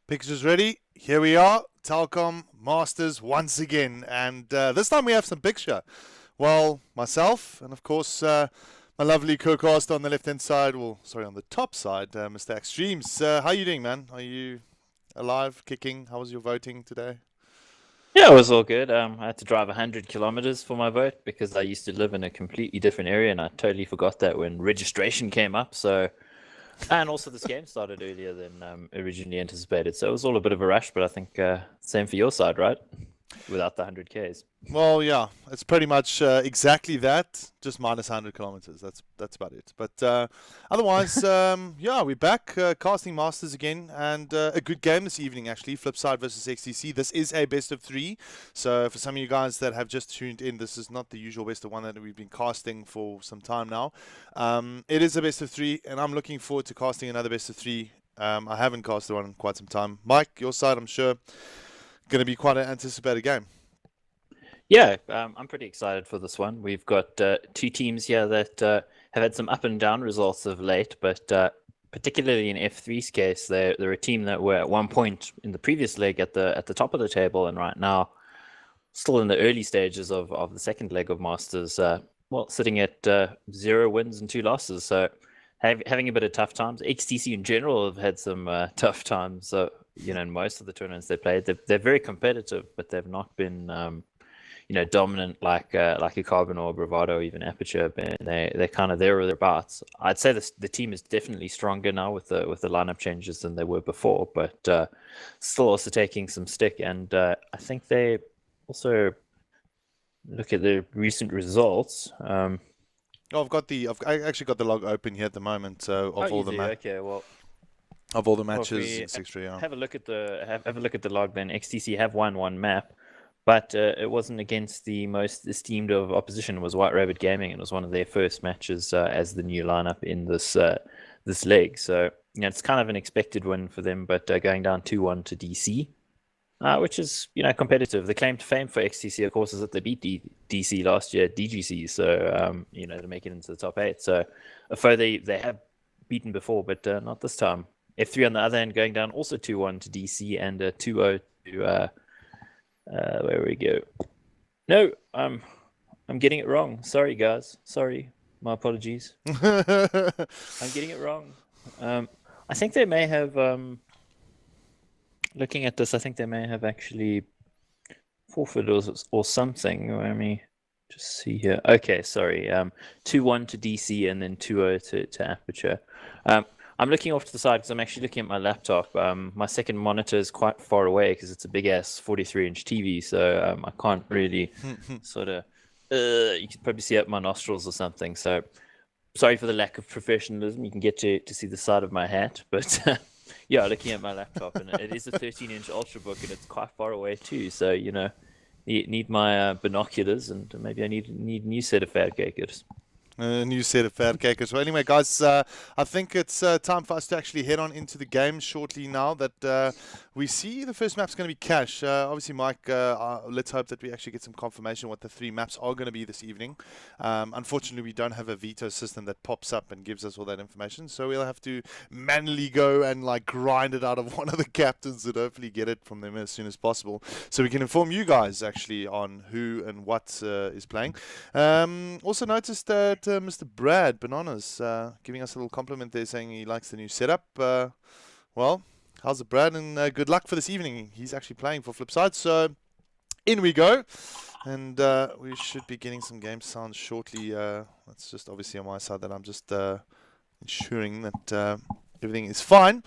Pictures ready? Here we are, Telkom Masters once again, and this time we have some picture. Well, myself, and of course my lovely co-caster on the left-hand side, well, sorry, on the top side, Mr. Extremes. How are you doing, man? Are you alive, kicking? How was your voting today? Yeah, it was all good. I had to drive 100 kilometers for my vote because I used to live in a completely different area, and I totally forgot that when registration came up. And also this game started earlier than originally anticipated, so it was all a bit of a rush. But I think same for your side, right? Without the 100Ks. Well, yeah, it's pretty much exactly that, just minus 100 kilometers. That's about it. But otherwise, yeah, we're back casting Masters again, and a good game this evening actually. Flipside versus XTC. This is a best of 3. So for some of you guys that have just tuned in, this is not the usual best of 1 that we've been casting for some time now. It is a best of 3, and I'm looking forward to casting another best of 3. I haven't casted one in quite some time. Mike, your side, I'm sure, going to be quite an anticipated game. Yeah, I'm pretty excited for this one. We've got 2 teams here that have had some up and down results of late, but particularly in F3's case, they're a team that were at one point in the previous leg at the top of the table, and right now still in the early stages of the second leg of Masters. Well, sitting at 0 wins and 2 losses, so having a bit of tough times. XTC in general have had some tough times. So in most of the tournaments they played, they're very competitive, but they've not been dominant like a Carbon or Bravado or even Aperture. They're kind of there or thereabouts. I'd say the team is definitely stronger now with the lineup changes than they were before, but still also taking some stick. And I think they also look at the recent results. I've actually got the log open here at the moment. So of all the of all the matches in 6-3, yeah. Have a look at the log. Then XTC have won 1 map, but it wasn't against the most esteemed of opposition. It was White Rabbit Gaming, and it was one of their first matches as the new lineup in this leg. So it's kind of an expected win for them, but going down 2-1 to DC. Which is, competitive. The claim to fame for XTC, of course, is that they beat DC last year at DGC, so, to make it into the top 8. So, a foe they have beaten before, but not this time. F3 on the other end going down also 2-1 to DC and 2-0 to, where we go. No, I'm getting it wrong. Sorry, guys. Sorry. My apologies. I'm getting it wrong. I think they may have... Looking at this, I think they may have actually forfeited or something. Let me just see here. Okay, sorry. 2-1 to DC and then 2-0 to Aperture. I'm looking off to the side because I'm actually looking at my laptop. My second monitor is quite far away because it's a big-ass 43-inch TV, so I can't really sort of... you can probably see up my nostrils or something, so sorry for the lack of professionalism. You can get to see the side of my hat, but... Yeah, looking at my laptop, and it is a 13-inch Ultrabook, and it's quite far away too. So need my binoculars, and maybe I need a new set of fabricators. A new set of fabricators. Well, anyway, guys, I think it's time for us to actually head on into the game shortly now that we see the first map's going to be Cash. Obviously, Mike, let's hope that we actually get some confirmation what the 3 maps are going to be this evening. Unfortunately, we don't have a veto system that pops up and gives us all that information, so we'll have to manually go and grind it out of one of the captains and hopefully get it from them as soon as possible, so we can inform you guys actually on who and what is playing. Also noticed that Mr. Brad Bananas giving us a little compliment there, saying he likes the new setup. Well, how's it, Brad? And good luck for this evening. He's actually playing for Flipside, so in we go. And we should be getting some game sounds shortly. That's just obviously on my side that I'm just ensuring that everything is fine.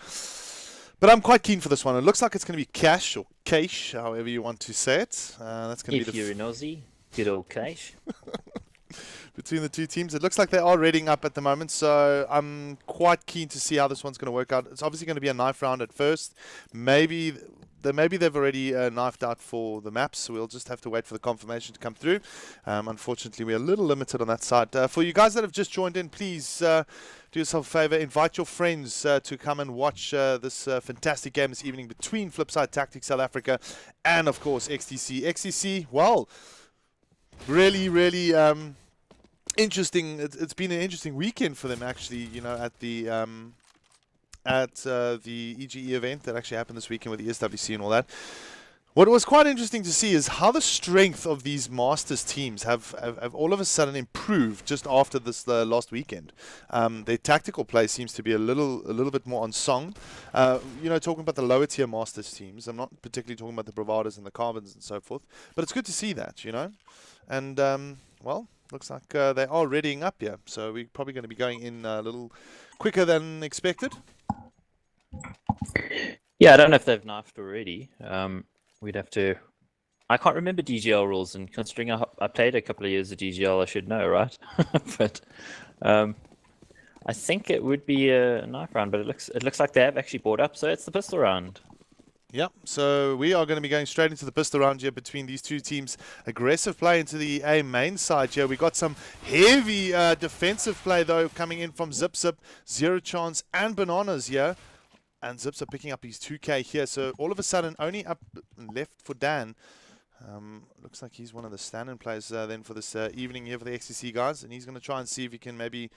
But I'm quite keen for this one. It looks like it's going to be Cash or Cash, however you want to say it. That's going to be if you're an Aussie, good old Cash. between the two teams. It looks like they are readying up at the moment, so I'm quite keen to see how this one's going to work out. It's obviously going to be a knife round at first. Maybe they've already knifed out for the maps, so we'll just have to wait for the confirmation to come through. Unfortunately, we're a little limited on that side. For you guys that have just joined in, please do yourself a favor, invite your friends to come and watch this fantastic game this evening between Flipside Tactics South Africa and, of course, XTC. XTC, well, really, really interesting. It's been an interesting weekend for them, actually, at the EGE event that actually happened this weekend with the SWC and all that. What was quite interesting to see is how the strength of these Masters teams have all of a sudden improved just after this last weekend. Their tactical play seems to be a little bit more on song. Talking about the lower tier Masters teams, I'm not particularly talking about the Bravadas and the Carbons and so forth, but it's good to see that, And, well, looks like they are readying up here, so we're probably going to be going in a little quicker than expected. Yeah, I don't know if they've knifed already. We'd have to. I can't remember DGL rules, and considering I played a couple of years of DGL, I should know, right? But I think it would be a knife round, but it looks like they have actually brought up, so it's the pistol round. Yep, so we are going to be going straight into the pistol round here between these two teams. Aggressive play into the A main side here. We got some heavy defensive play, though, coming in from Zip, Zero Chance, and Bananas here. And Zips are picking up his 2K here. So all of a sudden, only up left for Dan. Looks like he's one of the stand-in players then for this evening here for the XCC guys. And he's going to try and see if he can maybe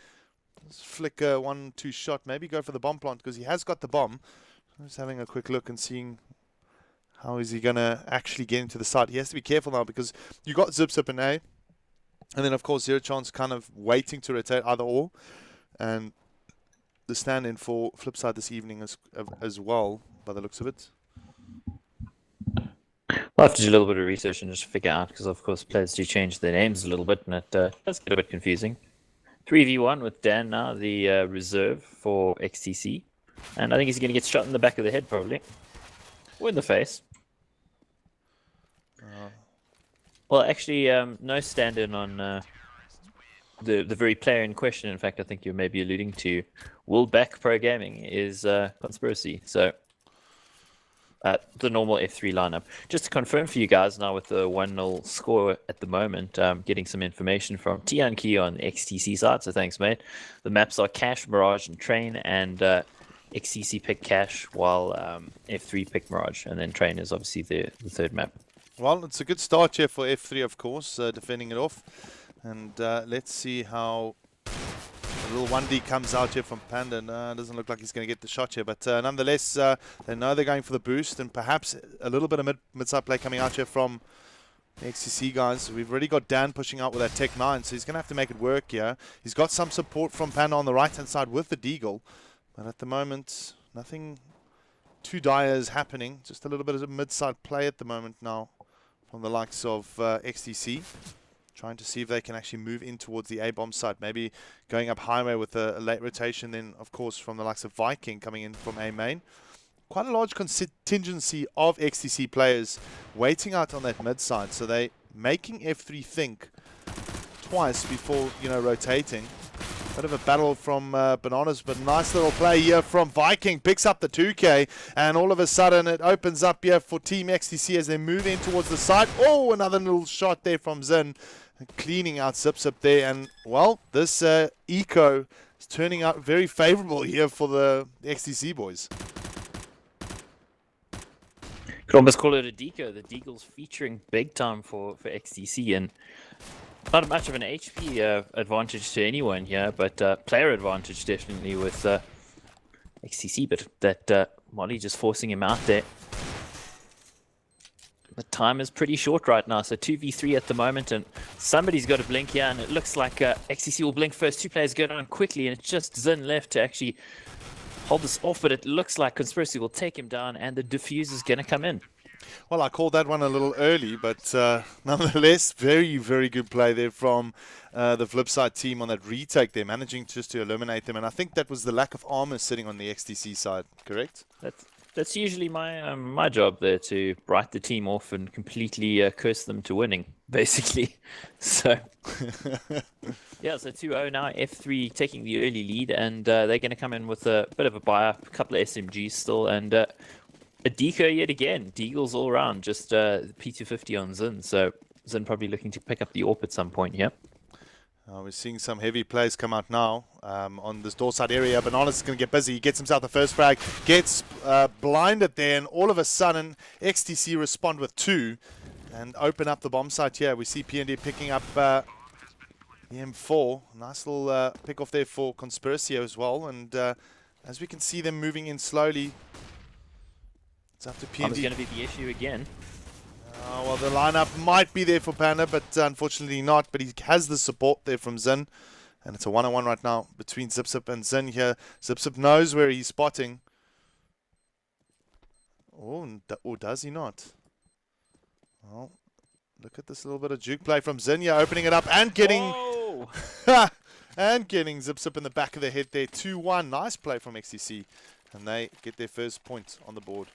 flick a 1-2 shot. Maybe go for the bomb plant because he has got the bomb. I'm just having a quick look and seeing how is he going to actually get into the side. He has to be careful now because you got Zip and A. And then, of course, Zero Chance kind of waiting to rotate either or. And the stand-in for Flipside this evening as well, by the looks of it. We'll have to do a little bit of research and just figure out, because of course players do change their names a little bit, and it does get a bit confusing. 3v1 with Dan now, the reserve for XTC. And I think he's going to get shot in the back of the head, probably. Or in the face. Well, actually, no stand-in on the very player in question. In fact, I think you're maybe alluding to Will Back Pro Gaming is Conspiracy. So the normal F3 lineup. Just to confirm for you guys now with the 1-0 score at the moment, getting some information from Tian Key on the XTC side. So thanks, mate. The maps are Cash, Mirage, and Train, and XTC pick Cash, while F3 pick Mirage, and then Train is obviously the third map. Well, it's a good start here for F3, of course, defending it off. And let's see how the little 1D comes out here from Panda. No, it doesn't look like he's going to get the shot here. But nonetheless, they know they're going for the boost. And perhaps a little bit of mid-side play coming out here from the XCC guys. We've already got Dan pushing out with that Tech 9. So he's going to have to make it work here. He's got some support from Panda on the right-hand side with the Deagle. But at the moment, nothing too dire is happening. Just a little bit of mid-side play at the moment now from the likes of XTC. Trying to see if they can actually move in towards the A-bomb side. Maybe going up highway with a late rotation. Then, of course, from the likes of Viking coming in from A main. Quite a large contingency of XTC players waiting out on that mid side. So they making F3 think twice before, rotating. Bit of a battle from Bananas, but nice little play here from Viking. Picks up the 2K, and all of a sudden it opens up here for Team XTC as they move in towards the side. Oh, another little shot there from Zin. Cleaning out Zip there, and well, this eco is turning out very favorable here for the XTC boys. Could almost call it a deco. The Deagle's featuring big time for XTC, and not much of an HP advantage to anyone here, but player advantage definitely with XTC. But that Molly just forcing him out there. The time is pretty short right now, so 2v3 at the moment, and somebody's got to blink here, and it looks like XTC will blink first. Two players go down quickly, and it's just Zin left to actually hold this off, but it looks like Conspiracy will take him down, and the defuse is going to come in. Well, I called that one a little early, but nonetheless, very, very good play there from the Flipside team on that retake. They're managing just to eliminate them, and I think that was the lack of armor sitting on the XTC side, correct? That's usually my my job there, to write the team off and completely curse them to winning, basically. So yeah, so 2-0 now. F3 taking the early lead, and they're going to come in with a bit of a buy-up, a couple of SMGs still, and a deco yet again. Deagles all around, just P250 on Zin. So Zin probably looking to pick up the AWP at some point here. We're seeing some heavy plays come out now on this door side area. Bananas is going to get busy. He gets himself the first frag, gets blinded there, and all of a sudden, XTC respond with 2 and open up the bomb site here. We see PND picking up the M4. Nice little pick off there for Conspiracy as well. And as we can see them moving in slowly, it's up to PND. It's going to be the issue again. Well, the lineup might be there for Panda, but unfortunately not. But he has the support there from Zin. And it's a one-on-one right now between Zip and Zin here. Zip knows where he's spotting. Oh, or does he not? Well, look at this little bit of juke play from Zin here, opening it up and getting... and getting Zip in the back of the head there. 2-1. Nice play from XTC. And they get their first point on the board.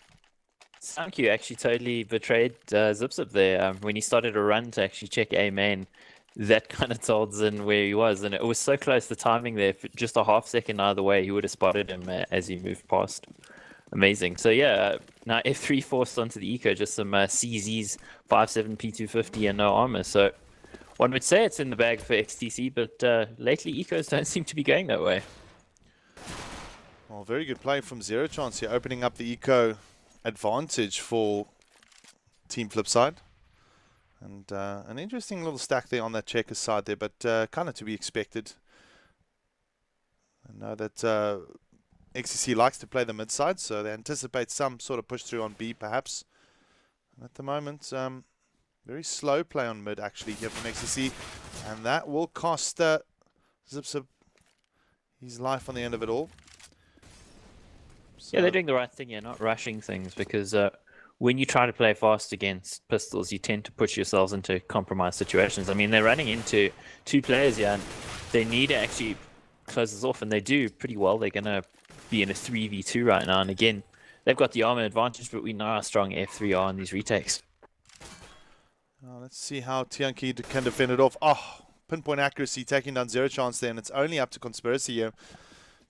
Sankyu actually totally betrayed Zip there when he started a run to actually check A main. That kind of told Zin where he was, and it was so close, the timing there, for just a half second either way, he would have spotted him as he moved past. Amazing. So yeah, now F3 forced onto the eco, just some CZs, 5.7 P250 and no armor. So one would say it's in the bag for XTC, but lately ecos don't seem to be going that way. Well, very good play from Zero Chance here, opening up the eco advantage for Team Flipside. And an interesting little stack there on that checker side there, but kind of to be expected. I know that XCC likes to play the mid side, so they anticipate some sort of push through on B perhaps. And at the moment, very slow play on mid actually here from XCC, and that will cost Zip his life on the end of it all. So yeah, they're doing the right thing here, not rushing things, because when you try to play fast against pistols, you tend to put yourselves into compromised situations. I mean, they're running into 2 players here, and they need to actually close this off, and they do pretty well. They're going to be in a 3v2 right now, and again, they've got the armor advantage, but we know how strong F3 are in these retakes. Let's see how Tianqi can defend it off. Oh, pinpoint accuracy, taking down Zero Chance there, and it's only up to Conspiracy here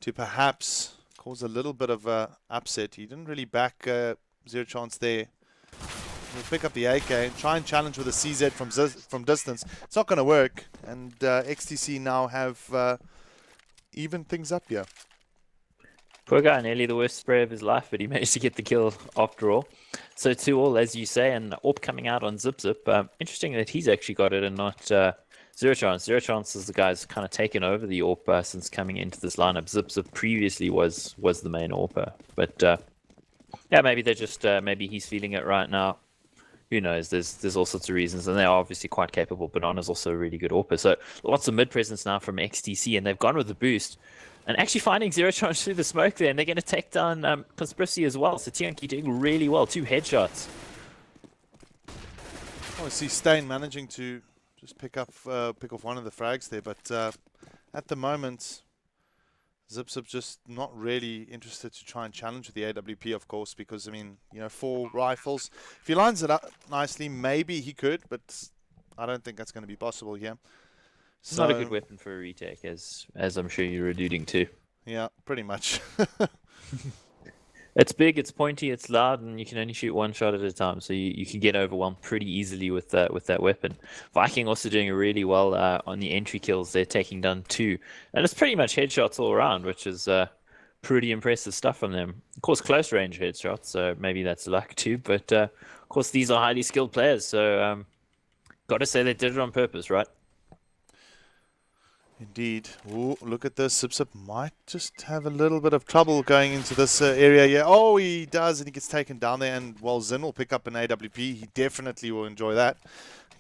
to perhaps cause a little bit of upset. He didn't really back Zero Chance there. He'll pick up the AK and try and challenge with a CZ from distance. It's not going to work, and XTC now have evened things up here. Poor guy, nearly the worst spray of his life, but he managed to get the kill after all. So 2-all, as you say, and AWP coming out on Zip. Interesting that he's actually got it and not Zero Chance. Zero Chance is the guy's kind of taken over the AWP since coming into this lineup. Zip previously was the main AWPer, but yeah, maybe they're just maybe he's feeling it right now. Who knows? There's all sorts of reasons, and they are obviously quite capable. Banana's also a really good AWPer. So lots of mid presence now from XTC, and they've gone with the boost. And actually finding Zero Chance through the smoke there, and they're going to take down Conspiracy as well. So Tianqi doing really well. 2 headshots. I see Stain managing to just pick off one of the frags there, but at the moment, Zip just not really interested to try and challenge with the AWP, of course, because, I mean, 4 rifles. If he lines it up nicely, maybe he could, but I don't think that's going to be possible here. It's not a good weapon for a retake, as I'm sure you're alluding to. Yeah, pretty much. It's big, it's pointy, it's loud, and you can only shoot 1 shot at a time, so you can get overwhelmed pretty easily with that weapon. Viking also doing really well on the entry kills. They're taking down 2, and it's pretty much headshots all around, which is pretty impressive stuff from them. Of course, close range headshots, so maybe that's luck too, but of course these are highly skilled players, so got to say they did it on purpose, right? Indeed. Ooh, look at this. Sip might just have a little bit of trouble going into this area. Yeah. Oh, he does, and he gets taken down there. And while Zin will pick up an AWP, he definitely will enjoy that.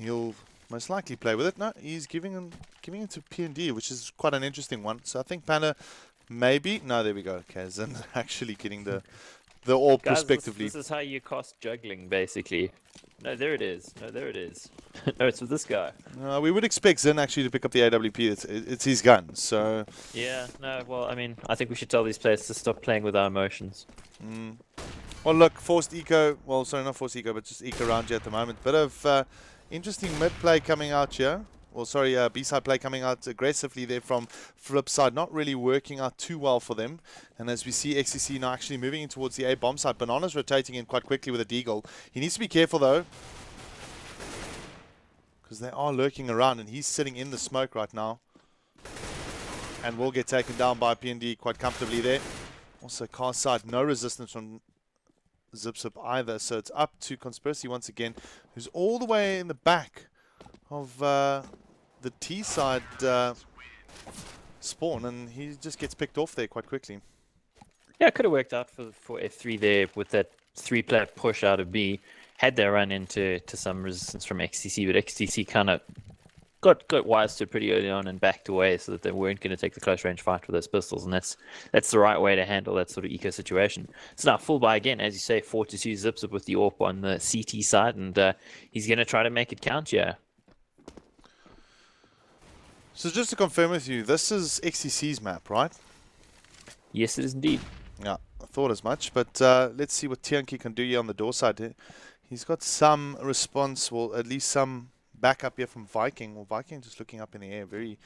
He'll most likely play with it. No, he's giving it to P&D, which is quite an interesting one. So I think Panda maybe. No, there we go. Okay, Zin actually getting the all prospectively. This is how you cost juggling, basically. No, there it is. No, there it is. No, it's with this guy. We would expect Zin actually to pick up the AWP. It's his gun, so... Yeah, no, well, I mean, I think we should tell these players to stop playing with our emotions. Well, look, forced eco. Well, sorry, not forced eco, but just eco around here at the moment. Bit of interesting mid play coming out here. Well, sorry, B-side play coming out aggressively there from Flipside. Not really working out too well for them. And as we see XCC now actually moving in towards the A bomb side. Banana's rotating in quite quickly with a deagle. He needs to be careful though, because they are lurking around and he's sitting in the smoke right now. And will get taken down by PND quite comfortably there. Also, car side, no resistance from Zipzip either, so it's up to Conspiracy once again, who's all the way in the back of the T side spawn, and he just gets picked off there quite quickly. Yeah, it could have worked out for F3 there with that 3-player push out of B. Had they run into some resistance from XTC, but XTC kind of got wise to it pretty early on and backed away so that they weren't going to take the close range fight with those pistols, and that's the right way to handle that sort of eco situation. So now full buy again, as you say, 4-2 Zips with the AWP on the CT side, and he's going to try to make it count here. So just to confirm with you, this is XTC's map, right? Yes, it is indeed. Yeah, I thought as much, but let's see what Tianki can do here on the door side here. He's got some response, well, at least some back up here from Viking. Well, Viking just looking up in the air. Very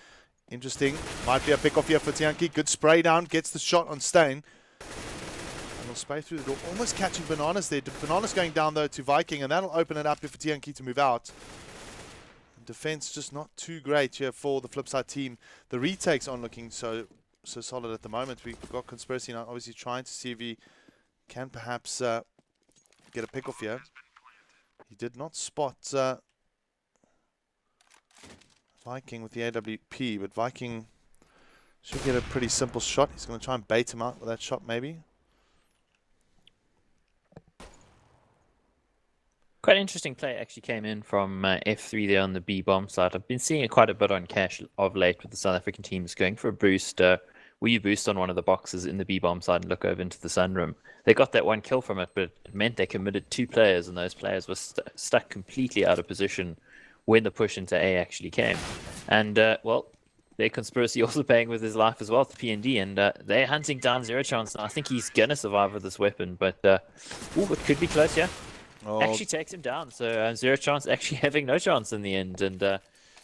interesting. Might be a pick off here for Tianki. Good spray down. Gets the shot on Stain. And will spray through the door. Almost catching Bananas there. Bananas going down though to Viking. And that'll open it up here for Tianki to move out. Defense just not too great here for the Flipside team. The retakes aren't looking so solid at the moment. We've got Conspiracy now obviously trying to see if he can perhaps get a pick off here. He did not spot Viking with the AWP, but Viking should get a pretty simple shot. He's going to try and bait him out with that shot, maybe. Quite an interesting play actually came in from F3 there on the B bomb side. I've been seeing it quite a bit on cash of late with the South African teams going for a boost. Where you boost on one of the boxes in the B bomb side and look over into the sunroom. They got that one kill from it, but it meant they committed 2 players, and those players were stuck completely out of position when the push into A actually came. And, well, their Conspiracy also paying with his life as well to PND, and they're hunting down Zero Chance now. I think he's going to survive with this weapon, but it could be close, yeah. Oh. Actually takes him down, so Zero Chance actually having no chance in the end, and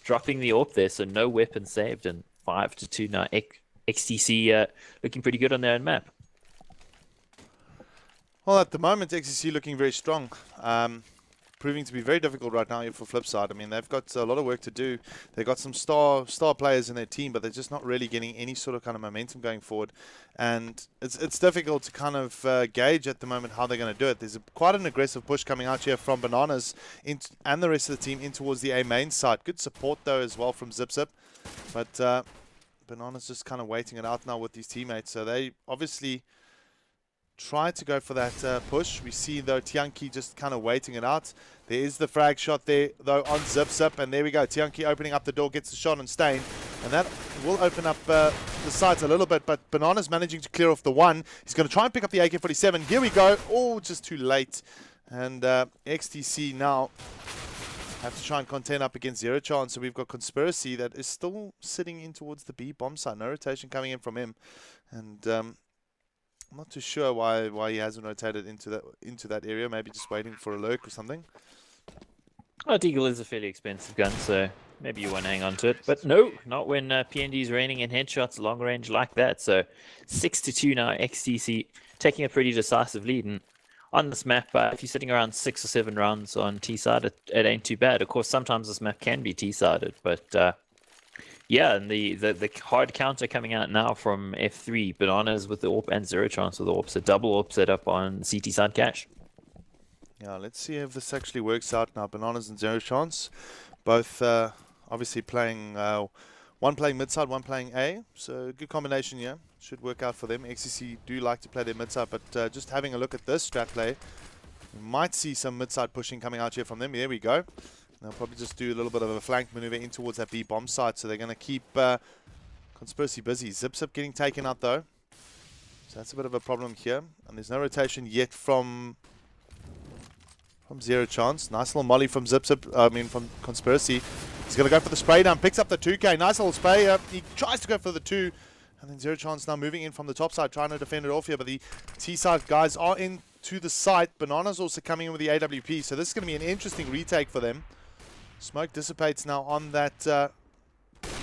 dropping the AWP there, so no weapon saved, and 5-2 now. XTC looking pretty good on their own map. Well, at the moment, XTC looking very strong. Proving to be very difficult right now here for Flipside. I mean, they've got a lot of work to do. They've got some star players in their team, but they're just not really getting any sort of kind of momentum going forward. And it's difficult to kind of gauge at the moment how they're going to do it. There's quite an aggressive push coming out here from Bananas and the rest of the team in towards the A main side. Good support, though, as well from Zip. But Banana's just kind of waiting it out now with these teammates. So they obviously try to go for that push. We see, though, Tianki just kind of waiting it out. There is the frag shot there, though, on Zip. And there we go. Tianki opening up the door, gets the shot on Stain. And that will open up the sights a little bit. But Banana's managing to clear off the one. He's going to try and pick up the AK-47. Here we go. Oh, just too late. And XTC now have to try and contend up against Zero Chance. So we've got Conspiracy that is still sitting in towards the B bomb side. No rotation coming in from him. And I'm not too sure why he hasn't rotated into that area. Maybe just waiting for a lurk or something. Well, Deagle is a fairly expensive gun, so maybe you want to hang on to it. But no, not when PND's raining in headshots long range like that. So 6-2 now, XTC taking a pretty decisive lead. And on this map, if you're sitting around 6 or 7 rounds on T-side, it ain't too bad. Of course, sometimes this map can be T-sided, but yeah, and the hard counter coming out now from F3, Bananas with the AWP and Zero Chance with the AWP, so double AWP set up on CT side cash. Yeah, let's see if this actually works out now. Bananas and Zero Chance, both obviously playing, one playing mid-side, one playing A, so good combination here. Should work out for them. XCC do like to play their mid-side, but just having a look at this strat play, we might see some mid-side pushing coming out here from them. There we go. They'll probably just do a little bit of a flank maneuver in towards that B bomb side, so they're going to keep Conspiracy busy. Zip getting taken out though, so that's a bit of a problem here. And there's no rotation yet from Zero Chance. Nice little molly from from Conspiracy. He's going to go for the spray down, picks up the 2K. Nice little spray. He tries to go for the 2. And then Zero Chance now moving in from the top side, trying to defend it off here. But the T-side guys are in to the site. Banana's also coming in with the AWP, so this is going to be an interesting retake for them. Smoke dissipates now on that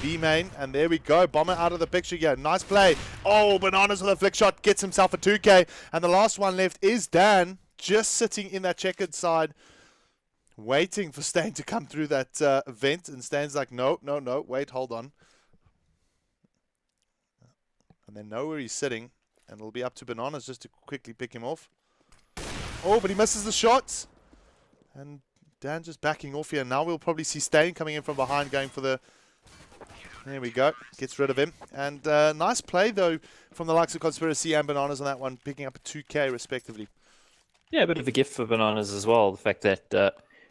B main, and there we go. Bomber out of the picture here. Nice play. Oh, Bananas with a flick shot gets himself a 2K, and the last one left is Dan, just sitting in that checkered side, waiting for Stain to come through that vent, and Stain's like, no, wait, hold on. And they know where he's sitting, and it'll be up to Bananas just to quickly pick him off. Oh, but he misses the shots. And Dan just backing off here. Now we'll probably see Stain coming in from behind, going for the... There we go. Gets rid of him. And nice play, though, from the likes of Conspiracy and Bananas on that one, picking up a 2K, respectively. Yeah, a bit of a gift for Bananas as well. The fact that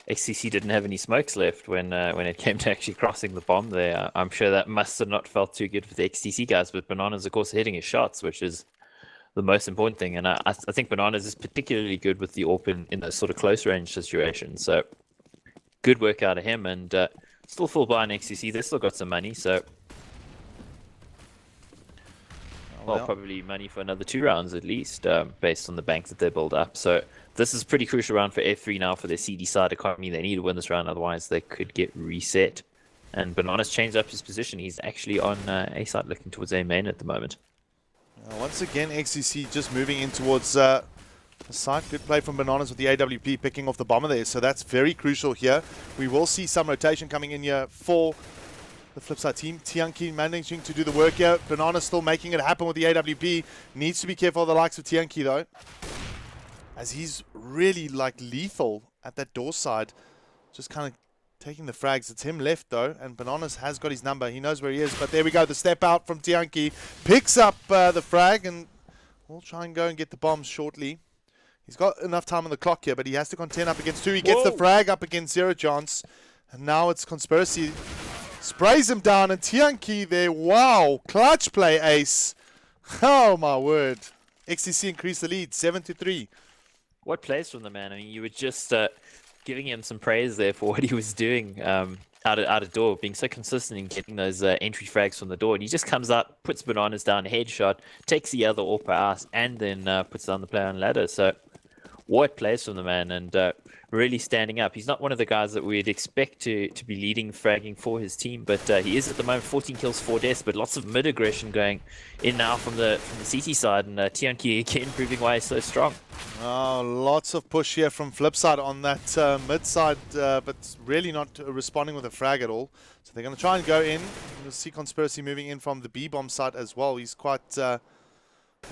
XCC didn't have any smokes left when it came to actually crossing the bomb there. I'm sure that must have not felt too good for the XTC guys, but Bananas, of course, hitting his shots, which is the most important thing. And I think Bananas is particularly good with the AWP in those sort of close range situations. So good work out of him, and still full buy on XCC. They've still got some money, so well, probably money for another 2 rounds at least, based on the bank that they build up. So this is a pretty crucial round for F3 now for their CD side economy. They need to win this round, otherwise they could get reset. And Bananas changed up his position. He's actually on A side, looking towards A main at the moment. Once again, XCC just moving in towards the side. Good play from Bananas with the AWP picking off the bomber there. So that's very crucial here. We will see some rotation coming in here for the Flipside team. Tianqi managing to do the work here. Bananas still making it happen with the AWP. Needs to be careful of the likes of Tianqi though, as he's really like lethal at that door side. Just kind of taking the frags. It's him left though, and Bananas has got his number. He knows where he is, but there we go. The step out from Tianqi. Picks up the frag, and we'll try and go and get the bombs shortly. He's got enough time on the clock here, but he has to contend up against 2. He gets the frag up against Zero Chance, and now it's Conspiracy. Sprays him down, and Tianqi there. Wow, clutch play, ace. Oh my word. XCC increased the lead, 7-3. What plays from the man? I mean, you were just giving him some praise there for what he was doing out of door, being so consistent in getting those entry frags from the door. And he just comes out, puts Bananas down, headshot, takes the other AWP out, and then puts down the player on ladder. So what plays from the man, and really standing up. He's not one of the guys that we'd expect to be leading fragging for his team, but he is at the moment. 14 kills, 4 deaths, but lots of mid aggression going in now from the CT side, and Tianqi again proving why he's so strong. Oh, lots of push here from Flipside on that mid side, but really not responding with a frag at all. So they're going to try and go in. You'll see Conspiracy moving in from the B bomb side as well. He's quite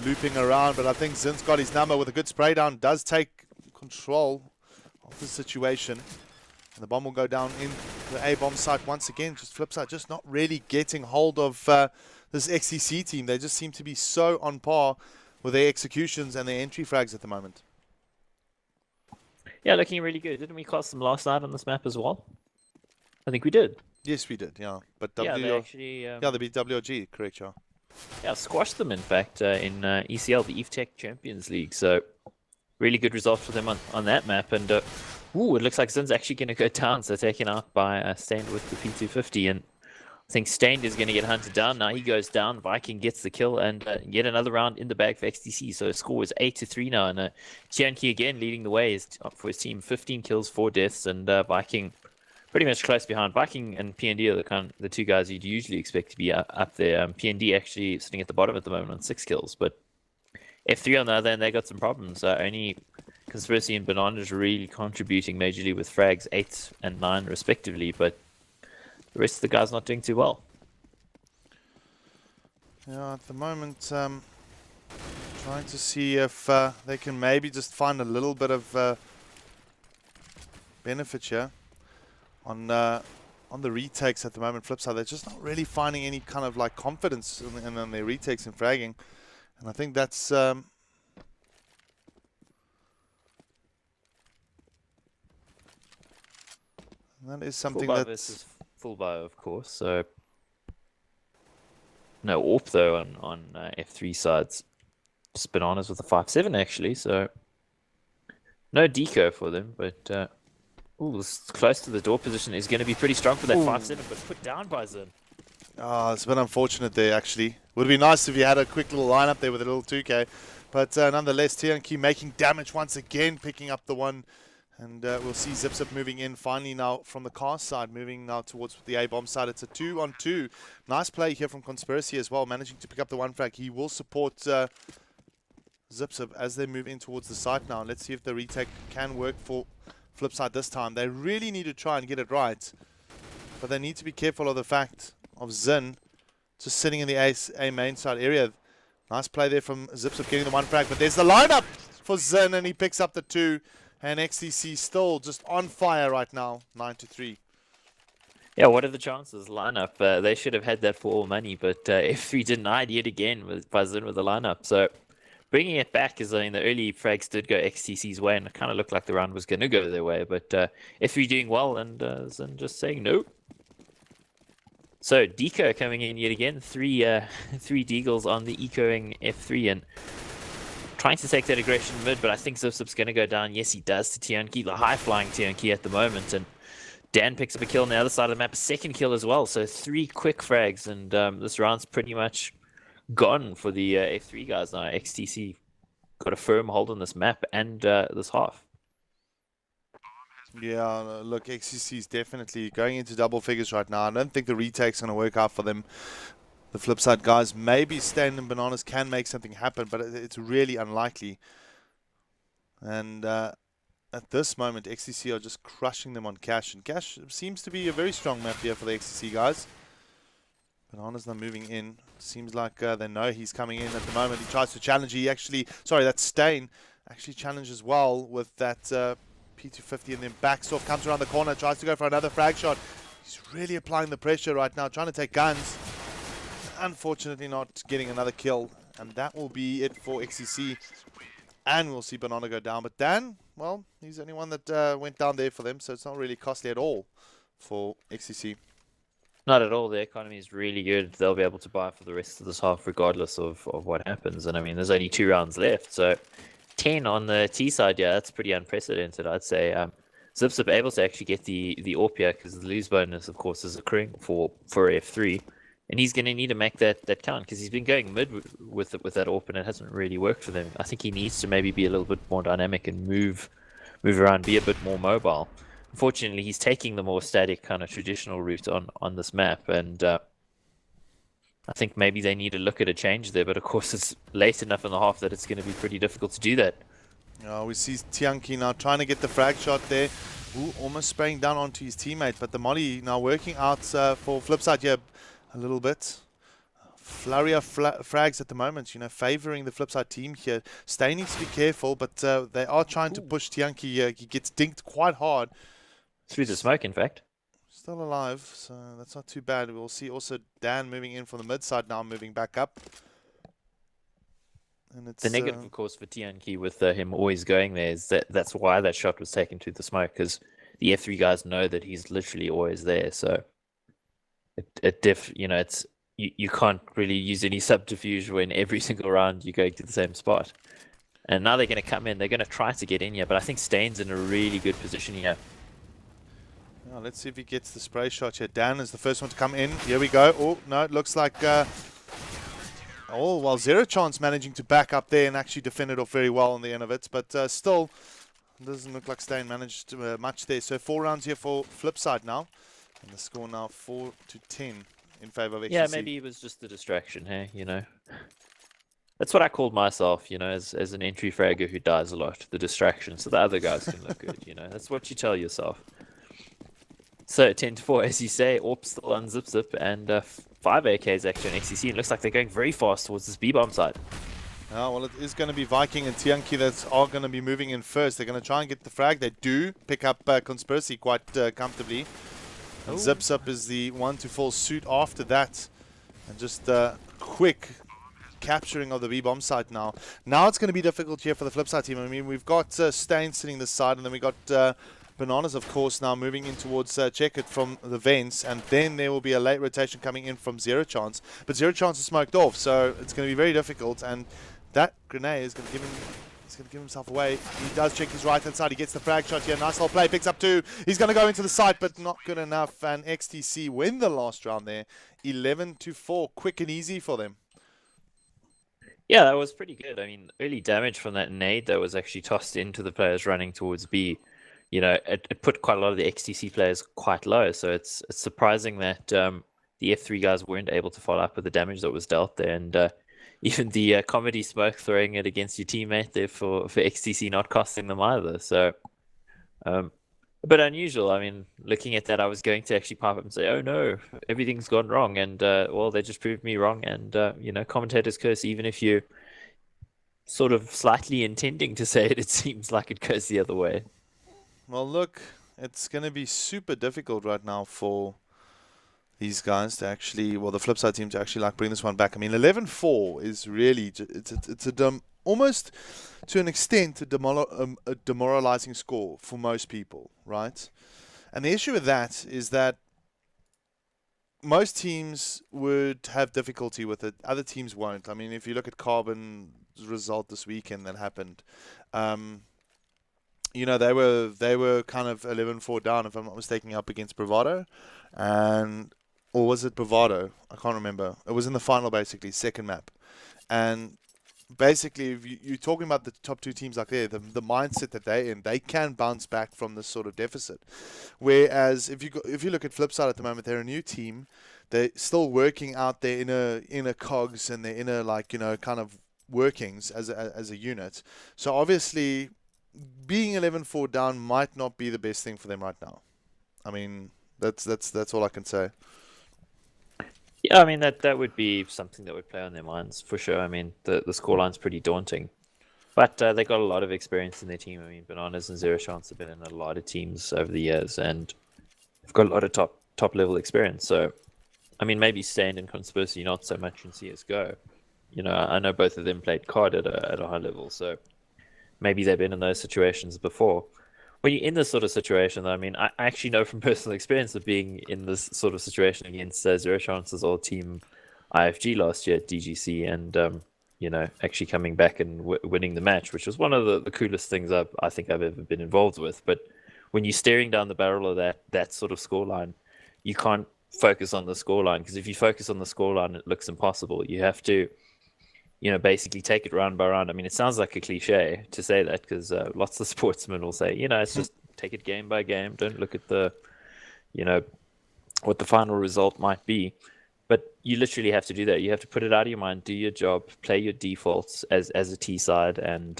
looping around, but I think Zin's got his number with a good spray down. Does take control of the situation, and the bomb will go down in the A bomb site once again. Just Flipside just not really getting hold of this XCC team. They just seem to be so on par with their executions and their entry frags at the moment. Yeah, looking really good. Didn't we class them last night on this map as well? I think we did. Yes, we did, yeah. But yeah, they actually... yeah, they beat WRG, correct, yeah. Yeah, squashed them, in fact, in ECL, the Eve Tech Champions League. So, really good result for them on that map. And, ooh, it looks like Zin's actually going to go down. So, taken out by Stained with the P250. And I think Stained is going to get hunted down. Now he goes down. Viking gets the kill, and yet another round in the bag for XTC. So, score is 8-3 now. And Tianqi again leading the way for his team. 15 kills, 4 deaths, and Viking pretty much close behind. Viking and PND are the 2 guys you'd usually expect to be up there. PND actually sitting at the bottom at the moment on 6 kills, but F3 on the other end, they got some problems. Only Conspiracy and Bananas really contributing majorly with frags 8 and 9 respectively, but the rest of the guys not doing too well. Yeah, at the moment, trying to see if they can maybe just find a little bit of benefit here on the retakes at the moment. Flipside, they're just not really finding any kind of like confidence in their retakes and fragging, and I think that's that is something full that's full bio, of course. So no AWP though on F3 sides. Just Bananas with a 5-7 actually. So no deco for them, but. Ooh, this close to the door position is going to be pretty strong for that 5-7, but put down by Zin. Oh, it's been unfortunate there, actually. Would be nice if you had a quick little lineup there with a little 2K. But nonetheless, Tianqi making damage once again, picking up the one. And we'll see Zip moving in finally now from the car side, moving now towards the A-bomb side. It's a 2-on-2. Nice play here from Conspiracy as well, managing to pick up the one frag. He will support Zip as they move in towards the site now. Let's see if the retake can work for Flipside this time. They really need to try and get it right. But they need to be careful of the fact of Zin just sitting in the A main side area. Nice play there from Zip getting the one frag. But there's the lineup for Zin, and he picks up the 2. And XTC still just on fire right now, 9-3. Yeah, what are the chances? Lineup. They should have had that for all money, but F3 denied yet again with Zin with the lineup. So bringing it back is, I mean, the early frags did go XTC's way, and it kind of looked like the round was going to go their way. But F3 doing well, and Zin just saying no. So Deco coming in yet again, three Deagles on the ecoing F3, and trying to take that aggression mid, but I think Zip's going to go down. Yes, he does to Tianqi, the high-flying Tianqi at the moment. And Dan picks up a kill on the other side of the map, a second kill as well. So 3 quick frags, and this round's pretty much gone for the F3 guys now. XTC got a firm hold on this map and this half. Yeah, look, XTC is definitely going into double figures right now. I don't think the retake's going to work out for them. The Flipside guys, maybe Stain and Bananas can make something happen, but it's really unlikely. And at this moment, XTC are just crushing them on Cash. And Cash seems to be a very strong map here for the XTC guys. Bananas now moving in. Seems like they know he's coming in at the moment. He tries to challenge. He actually, sorry, that's Stain. Actually challenges well with that P250, and then backs off, comes around the corner, tries to go for another frag shot. He's really applying the pressure right now, trying to take guns. Unfortunately not getting another kill, and that will be it for XCC, and we'll see Banana go down. But Dan, well, he's the only one that went down there for them, so it's not really costly at all for XCC. Not at all. The economy is really good. They'll be able to buy for the rest of this half regardless of what happens. And I mean, there's only 2 rounds left, so 10 on the T side. Yeah, that's pretty unprecedented, I'd say. Zip able to actually get the AWP here, because the lose bonus, of course, is accruing for F3. And he's going to need to make that count, because he's been going mid with that AWP, and it hasn't really worked for them. I think he needs to maybe be a little bit more dynamic and move around, be a bit more mobile. Unfortunately, he's taking the more static kind of traditional route on this map, and I think maybe they need to look at a change there. But of course, it's late enough in the half that it's going to be pretty difficult to do that. We see Tianqi now trying to get the frag shot there. Ooh, almost spraying down onto his teammate, but the molly now working out for Flipside here a little bit. Flurry of frags at the moment, you know, favoring the Flipside team here. Stay needs to be careful, but they are trying to push Tianqi. He gets dinked quite hard. Through the smoke, in fact. Still alive, so that's not too bad. We'll see also Dan moving in from the mid side now, moving back up. And it's the negative, of course, for Tianqi with him always going there is that's why that shot was taken to the smoke, because the F3 guys know that he's literally always there. So it's you can't really use any subterfuge when every single round you go to the same spot. And now they're going to come in. They're going to try to get in here, but I think Stain's in a really good position here. Now, let's see if he gets the spray shot here. Dan is the first one to come in. Here we go. Oh, no, it looks like... well, Zero Chance managing to back up there and actually defend it off very well on the end of it. But still, doesn't look like Stain managed much there. So 4 rounds here for Flipside now. And the score now 4-10 in favor of XTC. Yeah, maybe it was just the distraction here, you know. That's what I called myself, you know, as an entry fragger who dies a lot. The distraction, so the other guys can look good, you know. That's what you tell yourself. So 10-4, as you say, AWP still on Zip, and 5 AKs actually on XCC. It looks like they're going very fast towards this B-bomb side. Well, it is going to be Viking and Tianqi that are going to be moving in first. They're going to try and get the frag. They do pick up Conspiracy quite comfortably. And Zip is the one to fall suit after that. And just quick capturing of the B-bomb site now. Now it's going to be difficult here for the Flipside team. I mean, we've got Stain sitting this side, and then we got Bananas, of course, now moving in towards Check It from the vents, and then there will be a late rotation coming in from Zero Chance. But Zero Chance is smoked off, so it's going to be very difficult, and that grenade is going to give him... He's going to give himself away. He does check his right-hand side. He gets the frag shot here. Nice little play. Picks up 2. He's going to go into the site, but not good enough. And XTC win the last round there. 11-4. Quick and easy for them. Yeah, that was pretty good. I mean, early damage from that nade that was actually tossed into the players running towards B. It put quite a lot of the XTC players quite low. So it's surprising that the F3 guys weren't able to follow up with the damage that was dealt there, and even the comedy smoke throwing it against your teammate there for XTC not costing them either. So um, a bit unusual. I mean, looking at that, I was going to actually pop up and say, "Oh no, everything's gone wrong," and well, they just proved me wrong. And commentators curse even if you sort of slightly intending to say it, it seems like it goes the other way. Well, look, it's going to be super difficult right now for these guys to actually, well, the Flipside team to actually like bring this one back. I mean, 11-4 is really, it's almost to an extent a demoralizing score for most people, right? And the issue with that is that most teams would have difficulty with it. Other teams won't. I mean, if you look at Carbon's result this weekend that happened, um, they were kind of 11-4 down, if I'm not mistaken, up against Bravado, and or was it Bravado? I can't remember. It was in the final, basically, second map, and basically, if you're talking about the top two teams like the mindset that they're in, they can bounce back from this sort of deficit. Whereas if you look at Flipside at the moment, they're a new team. They're still working out their inner cogs and their inner kind of workings as a unit. So obviously, being 11-4 down might not be the best thing for them right now. I mean, that's all I can say. Yeah, I mean that would be something that would play on their minds for sure. I mean the scoreline's pretty daunting, but they got a lot of experience in their team. I mean Bananas and Zero Chance have been in a lot of teams over the years, and they've got a lot of top level experience. So I mean maybe Stand and Conspiracy not so much in CS:GO. I know both of them played COD at a high level, so maybe they've been in those situations before. When you're in this sort of situation, though, I mean, I actually know from personal experience of being in this sort of situation against Zero Chance's old team, IFG last year at DGC, and actually coming back and winning the match, which was one of the coolest things I think I've ever been involved with. But when you're staring down the barrel of that sort of scoreline, you can't focus on the scoreline, because if you focus on the scoreline, it looks impossible. You have to basically take it round by round. I mean, it sounds like a cliche to say that, because lots of sportsmen will say, it's just take it game by game. Don't look at you know, what the final result might be. But you literally have to do that. You have to put it out of your mind, do your job, play your defaults as a T side, and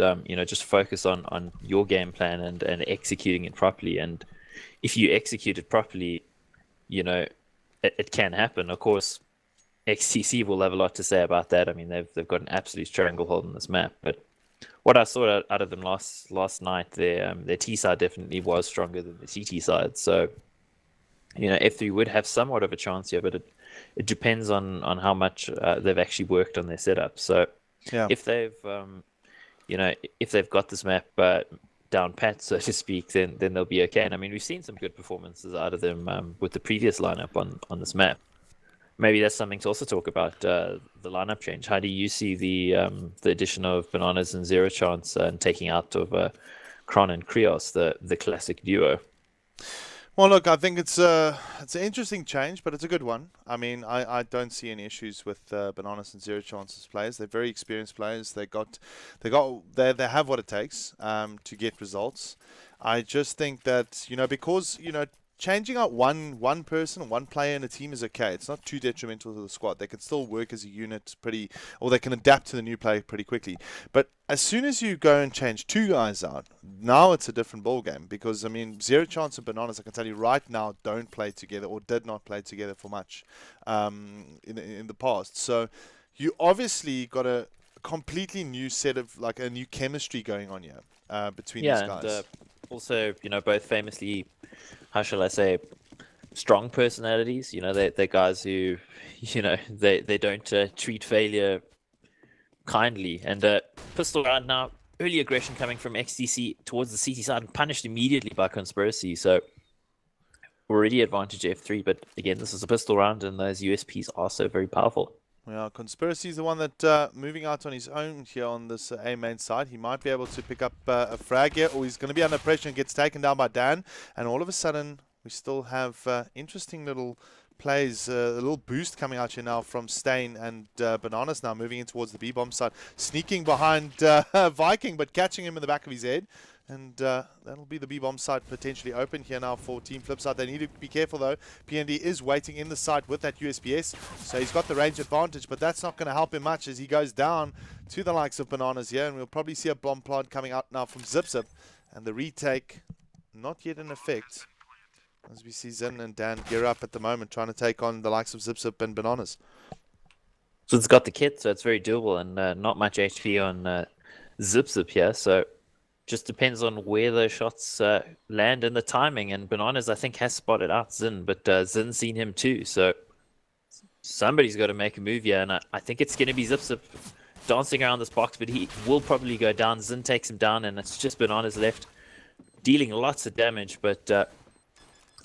just focus on your game plan and executing it properly. And if you execute it properly, it can happen. Of course, XTC will have a lot to say about that. I mean, they've got an absolute stranglehold on this map. But what I saw out of them last night, their T side definitely was stronger than the CT side. So, F3 would have somewhat of a chance here, but it depends on how much they've actually worked on their setup. So, Yeah. if they've got this map down pat, so to speak, then they'll be okay. And I mean, we've seen some good performances out of them with the previous lineup on this map. Maybe that's something to also talk about, the lineup change. How do you see the addition of Bananas and Zero Chance and taking out of Kron and Krios, the classic duo? Well, look, I think it's an interesting change, but it's a good one. I mean, I don't see any issues with Bananas and Zero Chances players. They're very experienced players. They have what it takes to get results. I just think that because changing out one person, one player in a team is okay. It's not too detrimental to the squad. They can still work as a unit or they can adapt to the new player pretty quickly. But as soon as you go and change two guys out, now it's a different ball game, because I mean, Zero Chance and Bananas, I can tell you right now, don't play together or did not play together for much in the past. So you obviously got a completely new set of a new chemistry going on here between these Yeah, guys. and also, both famously, how shall I say, strong personalities. They're guys who, they don't treat failure kindly. And pistol round now, early aggression coming from XTC towards the CT side and punished immediately by Conspiracy. So already advantage F3, but again, this is a pistol round, and those USPs are so very powerful. Yeah, Conspiracy is the one that moving out on his own here on this A main side. He might be able to pick up a frag here, or he's going to be under pressure and gets taken down by Dan. And all of a sudden, we still have interesting little plays. A little boost coming out here now from Stain, and Bananas now moving in towards the B-bomb side. Sneaking behind Viking, but catching him in the back of his head. And that'll be the B-bomb side potentially open here now for Team Flipside. They need to be careful though. PND is waiting in the side with that USPS. So he's got the range advantage, but that's not going to help him much as he goes down to the likes of Bananas here. And we'll probably see a bomb plant coming out now from Zip. And the retake not yet in effect. As we see Zin and Dan gear up at the moment, trying to take on the likes of Zip and Bananas. So it's got the kit, so it's very doable, and not much HP on Zip here. So just depends on where those shots land and the timing. And Bananas, I think, has spotted out Zin, but Zin's seen him too. So somebody's got to make a move here, and I think it's going to be Zip dancing around this box, but he will probably go down. Zin takes him down, and it's just Bananas left, dealing lots of damage, but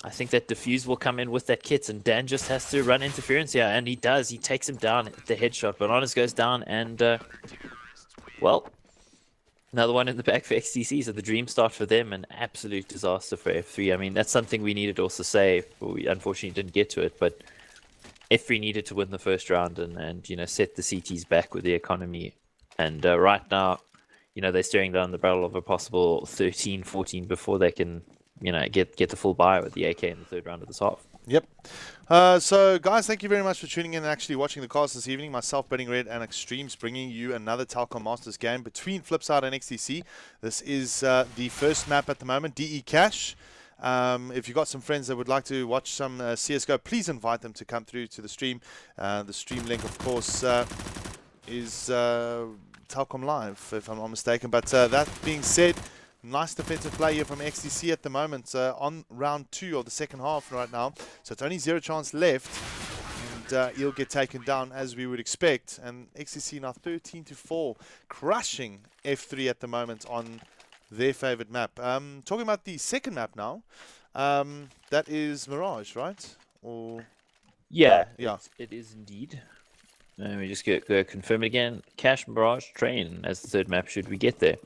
I think that Diffuse will come in with that kit, and Dan just has to run interference here, and he does. He takes him down at the headshot. Bananas goes down, and, well, another one in the back for XTC, so the dream start for them, an absolute disaster for F3. I mean, that's something we needed to also say, but we unfortunately didn't get to it, but F3 needed to win the first round and you know, set the CTs back with the economy. And right now, you know, they're staring down the barrel of a possible 13, 14 before they can, you know, get the full buy with the AK in the third round of this half. Yep. So, guys, thank you very much for tuning in and actually watching the cast this evening. Myself, Betting Red, and Extremes bringing you another Telkom Masters game between Flipside and XTC. This is the first map at the moment, DE Cash. If you've got some friends that would like to watch some CSGO, please invite them to come through to the stream. The stream link, of course, is Telkom Live, if I'm not mistaken. But that being said, nice defensive play here from XTC at the moment on round 2 of the second half right now. So it's only 0 chance left, and he'll get taken down as we would expect. And XTC now 13-4, crushing F3 at the moment on their favorite map. Talking about the second map now, that is Mirage, right? Or yeah, yeah, it is indeed. Let me just go confirm it again. Cash, Mirage, Train as the third map should we get there.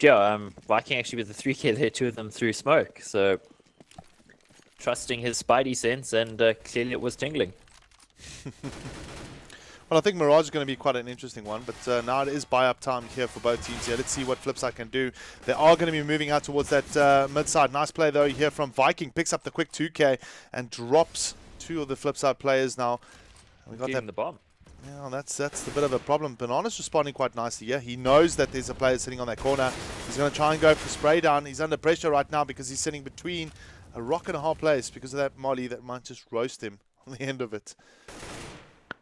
Yeah, Viking actually with the 3K there, 2 of them through smoke. So trusting his spidey sense, and clearly it was tingling. Well, I think Mirage is going to be quite an interesting one, but now it is buy-up time here for both teams here. Let's see what Flipside can do. They are going to be moving out towards that mid-side. Nice play, though, here from Viking. Picks up the quick 2K and drops 2 of the Flipside players now. We got that the bomb. Yeah, that's the bit of a problem. Banana's responding quite nicely here. He knows that there's a player sitting on that corner. He's going to try and go for spray down. He's under pressure right now because he's sitting between a rock and a hard place because of that molly that might just roast him on the end of it.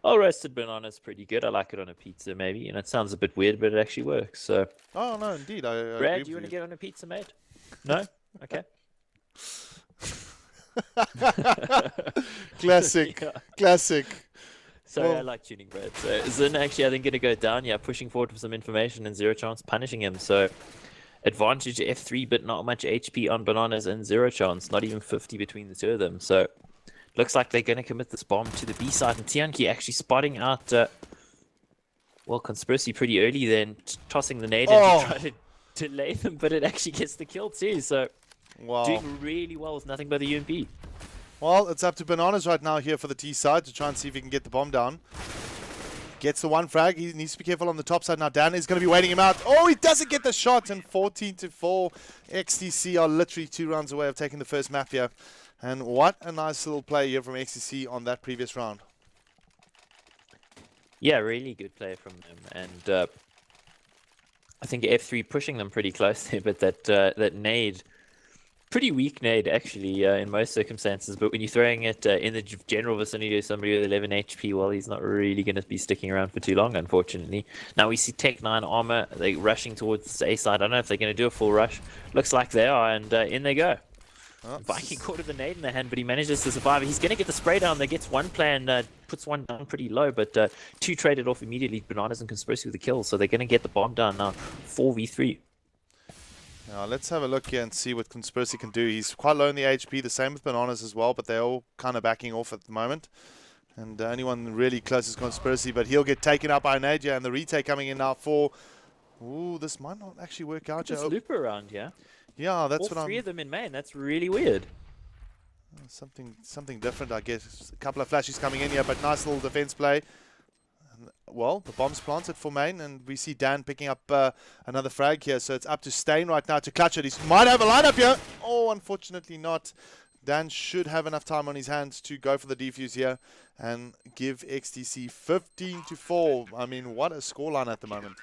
Oh, roasted banana's pretty good. I like it on a pizza, maybe. You know, it sounds a bit weird, but it actually works. So. Oh, no, indeed. I Brad, do you want to get on a pizza, mate? No? Okay. Classic. Yeah. Classic. Sorry, well, I like tuning Brad. So Zin actually, I think, going to go down. Yeah, pushing forward for some information and 0 chance punishing him. So advantage F3, but not much HP on Bananas and 0 chance. Not even 50 between the 2 of them. So looks like they're going to commit this bomb to the B side. And Tianki actually spotting out, well, Conspiracy pretty early then, tossing the nade and to try to delay them, but it actually gets the kill too. So doing really well with nothing but the UMP. Well, it's up to Bananas right now here for the T side to try and see if he can get the bomb down. Gets the 1 frag. He needs to be careful on the top side. Now Dan is going to be waiting him out. Oh, he doesn't get the shot. And 14-4. XTC are literally 2 rounds away of taking the first map here. And what a nice little play here from XTC on that previous round. Yeah, really good play from them. And I think F3 pushing them pretty close there. But that nade... Pretty weak nade, actually, in most circumstances. But when you're throwing it in the general vicinity of somebody with 11 HP, well, he's not really going to be sticking around for too long, unfortunately. Now we see Tech 9 armor. They're rushing towards the A side. I don't know if they're going to do a full rush. Looks like they are, and in they go. Oh. Viking caught with the nade in the hand, but he manages to survive. He's going to get the spray down. They gets 1 play and puts 1 down pretty low, but 2 traded off immediately. Bananas and Conspiracy with the kill, so they're going to get the bomb down now. 4v3. Now let's have a look here and see what Conspiracy can do. He's quite low in the HP, the same with Bananas as well, but they're all kind of backing off at the moment. And anyone really close is Conspiracy, but he'll get taken out by Nadia, and the retake coming in now for... Ooh, this might not actually work out. Just loop around, yeah? Yeah, that's all what I'm... All 3 of them in main, that's really weird. Something different, I guess. A couple of flashes coming in here, but nice little defense play. Well, the bomb's planted for main, and we see Dan picking up another frag here. So it's up to Stain right now to clutch it. He might have a lineup here. Oh, unfortunately not. Dan should have enough time on his hands to go for the defuse here and give XTC 15-4. I mean, what a scoreline at the moment.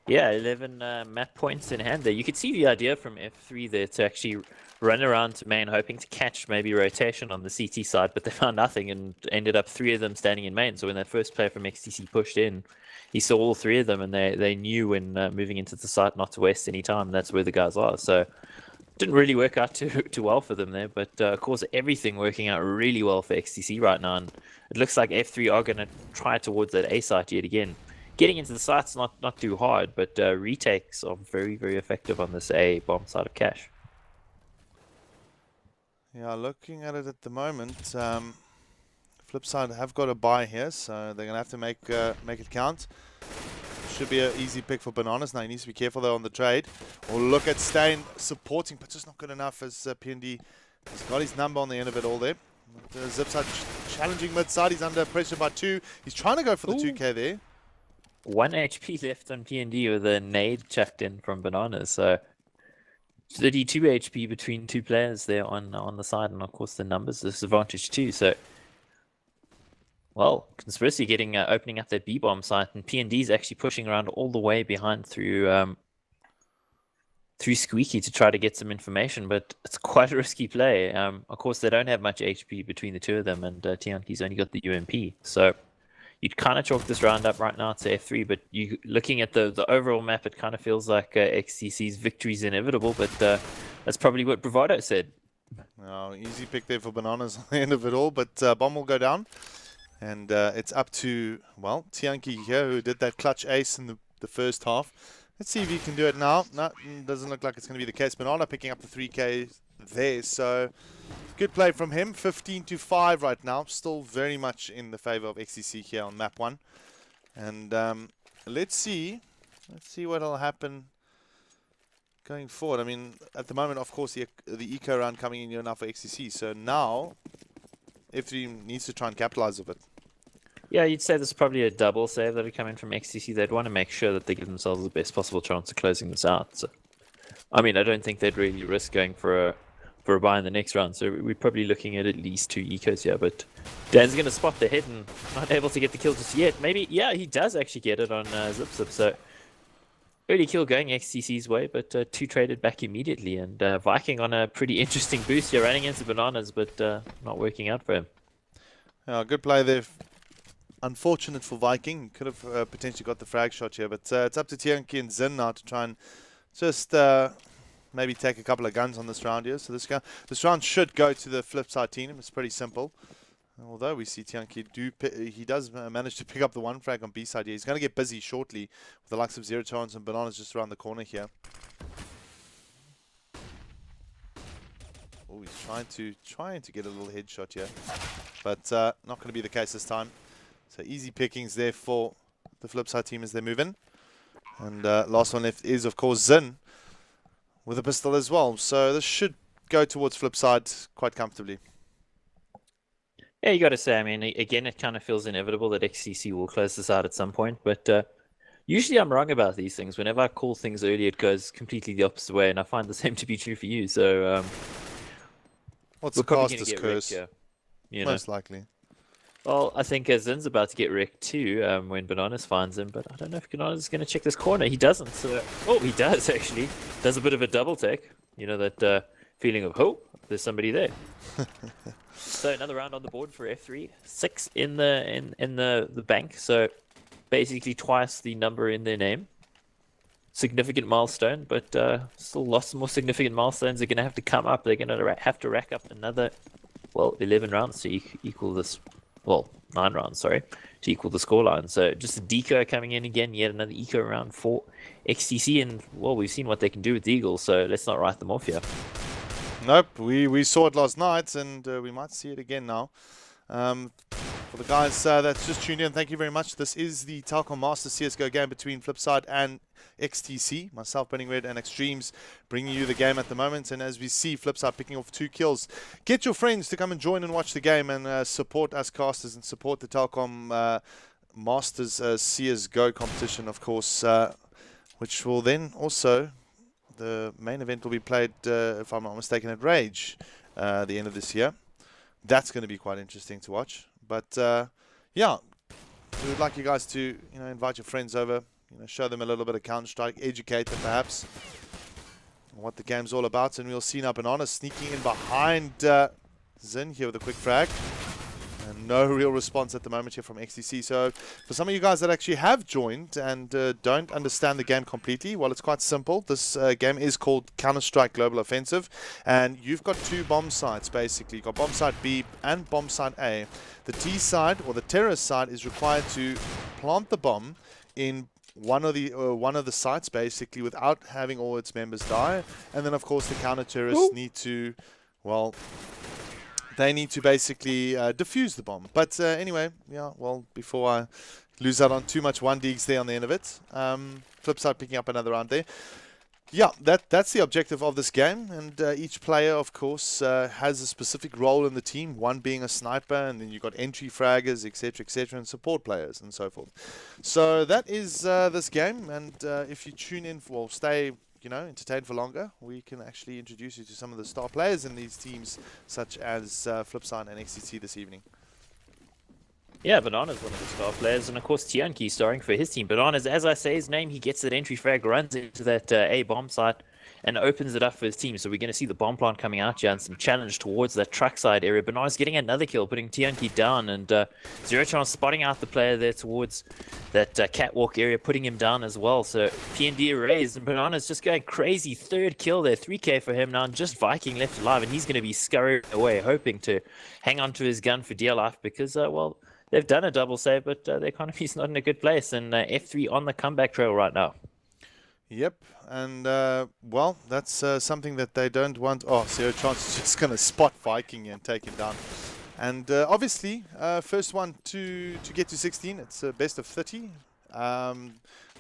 Yeah, 11 map points in hand there. You could see the idea from F3 there to actually run around to main, hoping to catch maybe rotation on the CT side, but they found nothing and ended up 3 of them standing in main. So when that first player from XTC pushed in, he saw all 3 of them, and they knew when moving into the site not to waste any time. That's where the guys are. So didn't really work out too well for them there, but of course everything working out really well for XTC right now, and it looks like F3 are going to try towards that A site yet again. Getting into the site's not too hard, but retakes are very, very effective on this A bomb side of Cash. Yeah, looking at it at the moment, Flipside have got a buy here, so they're going to have to make it count. Should be an easy pick for Bananas. Now he needs to be careful though on the trade. Or look at Stain supporting, but just not good enough as PND has got his number on the end of it all there. Zipside challenging mid-side. He's under pressure by 2. He's trying to go for the 2K there. 1 HP left on PND with a nade chucked in from Bananas, so 32 HP between 2 players there on the side, and of course the numbers disadvantage too. So, well, Conspiracy getting opening up that B bomb site, and PND's actually pushing around all the way behind through Squeaky to try to get some information, but it's quite a risky play. Of course, they don't have much HP between the 2 of them, and Tianki's only got the UMP, so you'd kind of chalk this round up right now to F3, but you looking at the overall map, it kind of feels like XTC's victory is inevitable, but that's probably what Bravado said. Oh, easy pick there for Bananas on the end of it all, but bomb will go down. And it's up to, well, Tianki here, who did that clutch ace in the first half. Let's see if he can do it now. No, doesn't look like it's going to be the case. Banana picking up the 3K there, so good play from him. 15-5 right now. Still very much in the favor of XTC here on map 1. And let's see what will happen going forward. I mean, at the moment, of course, the eco round coming in here now for XTC. So now F3 needs to try and capitalize of it. Yeah, you'd say this is probably a double save that would come in from XTC. They'd want to make sure that they give themselves the best possible chance of closing this out. So, I mean, I don't think they'd really risk going for a buy in the next round. So we're probably looking at least 2 ecos here. But Dan's going to spot the hit and not able to get the kill just yet. Maybe, yeah, he does actually get it on Zip. So early kill going XTC's way, but 2 traded back immediately. And Viking on a pretty interesting boost here, running into Bananas, but not working out for him. Yeah, good play there. Unfortunate for Viking. He could have potentially got the frag shot here, but it's up to Tianki and Zin now to try and just maybe take a couple of guns on this round here. So this round should go to the Flipside team. It's pretty simple. Although we see Tianki he does manage to pick up the 1 frag on B side here. He's going to get busy shortly with the likes of Zero Chance and Bananas just around the corner here. Oh, he's trying to get a little headshot here, but not going to be the case this time. So easy pickings there for the Flipside team as they move in. And last one left is, of course, Zin with a pistol as well. So this should go towards Flipside quite comfortably. Yeah, you got to say, I mean, again, it kind of feels inevitable that XTC will close this out at some point. But usually I'm wrong about these things. Whenever I call things early, it goes completely the opposite way. And I find the same to be true for you. So what's the caster's curse? Here, Most likely. Well, I think Zin's about to get wrecked too when Bananas finds him, but I don't know if Bananas is going to check this corner. He doesn't. So, oh, he does actually. Does a bit of a double take. You know, that feeling of, oh, there's somebody there. So another round on the board for F3. 6 in the bank. So basically twice the number in their name. Significant milestone, but still lots more significant milestones are going to have to come up. They're going to have to rack up another, well, 11 rounds to equal this. Well, 9 rounds, sorry, to equal the scoreline. So just a deco coming in again, yet another eco round for XTC, and well, we've seen what they can do with the Eagles, so let's not write them off here. Nope, we saw it last night, and we might see it again now. For the guys that's just tuned in, thank you very much. This is the Telkom Master CSGO game between Flipside and XTC, myself, Burning Red, and Extremes, bringing you the game at the moment. And as we see, Flipside picking off 2 kills. Get your friends to come and join and watch the game and support us casters and support the Telkom Masters CSGO competition, of course, which will then also, the main event will be played, if I'm not mistaken, at Rage the end of this year. That's going to be quite interesting to watch. But yeah, we would like you guys to invite your friends over, show them a little bit of Counter-Strike, educate them perhaps on what the game's all about. And we'll see now Banana sneaking in behind Zin here with a quick frag. And no real response at the moment here from XTC. So for some of you guys that actually have joined and don't understand the game completely, well, it's quite simple. This game is called Counter-Strike Global Offensive, and you've got 2 bomb sites basically. You've got bomb site B and bomb site A. The T side, or the terrorist side, is required to plant the bomb in one of the sites basically without having all its members die. And then of course the counter-terrorists need to, well, they need to basically defuse the bomb. But anyway, yeah, well, before I lose out on too much 1-digs there on the end of it, Flipside picking up another round there. Yeah, that's the objective of this game, and each player, of course, has a specific role in the team, one being a sniper, and then you've got entry fraggers, etc., and support players, and so forth. So that is this game, and if you tune in, or stay entertained for longer, we can actually introduce you to some of the star players in these teams, such as Flipside and XTC this evening. Yeah, Banana's one of the star players, and of course Tianqi starring for his team. Banana's, as I say his name, he gets that entry frag, runs into that A bomb site, and opens it up for his team. So we're going to see the bomb plant coming out here and some challenge towards that truck side area. Banana's getting another kill, putting Tianqi down, and Zero Chance spotting out the player there towards that catwalk area, putting him down as well. So PND erased, and Banana's just going crazy. 3rd kill there, 3k for him now, and just Viking left alive, and he's going to be scurrying away, hoping to hang on to his gun for dear life because, well, they've done a double save, but the economy's not in a good place, and F3 on the comeback trail right now. Yep, and well, that's something that they don't want. Oh, Zero Chance is just going to spot Viking and take him down. And obviously, first one to get to 16, it's a best of 30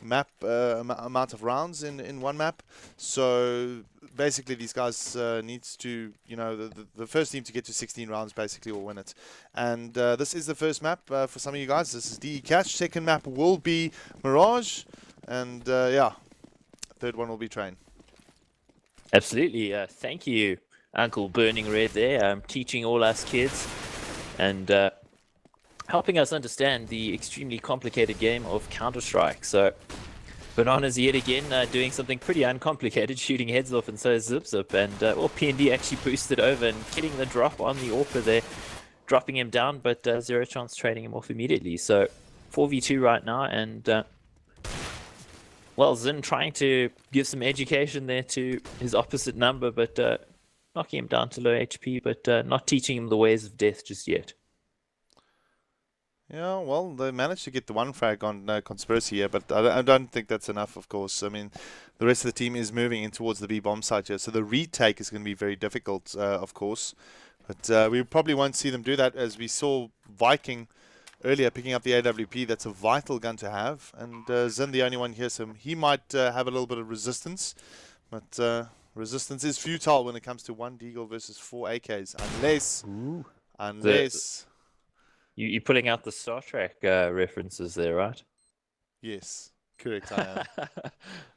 map amount of rounds in one map. So basically, these guys needs to, the first team to get to 16 rounds basically will win it. And this is the first map for some of you guys. This is DE Cash. Second map will be Mirage, and yeah, third one will be Train. Absolutely. Thank you, Uncle Burning Red there, teaching all us kids and helping us understand the extremely complicated game of Counter-Strike. So Banana's yet again doing something pretty uncomplicated, shooting heads off, and so is Zip Zip. And well, PND actually boosted over and getting the drop on the AWPer there, dropping him down, but Zero Chance trading him off immediately. So 4v2 right now, and well, Zin trying to give some education there to his opposite number, but knocking him down to low HP, but not teaching him the ways of death just yet. Yeah, well, they managed to get the 1 frag on Conspiracy here, but I don't think that's enough, of course. I mean, the rest of the team is moving in towards the B bomb site here, so the retake is going to be very difficult, of course. But we probably won't see them do that, as we saw Viking earlier picking up the AWP. That's a vital gun to have, and Zin the only one here, so he might have a little bit of resistance, but resistance is futile when it comes to 1 Deagle versus 4 AKs, unless You're putting out the Star Trek references there, right? Yes, correct, I am.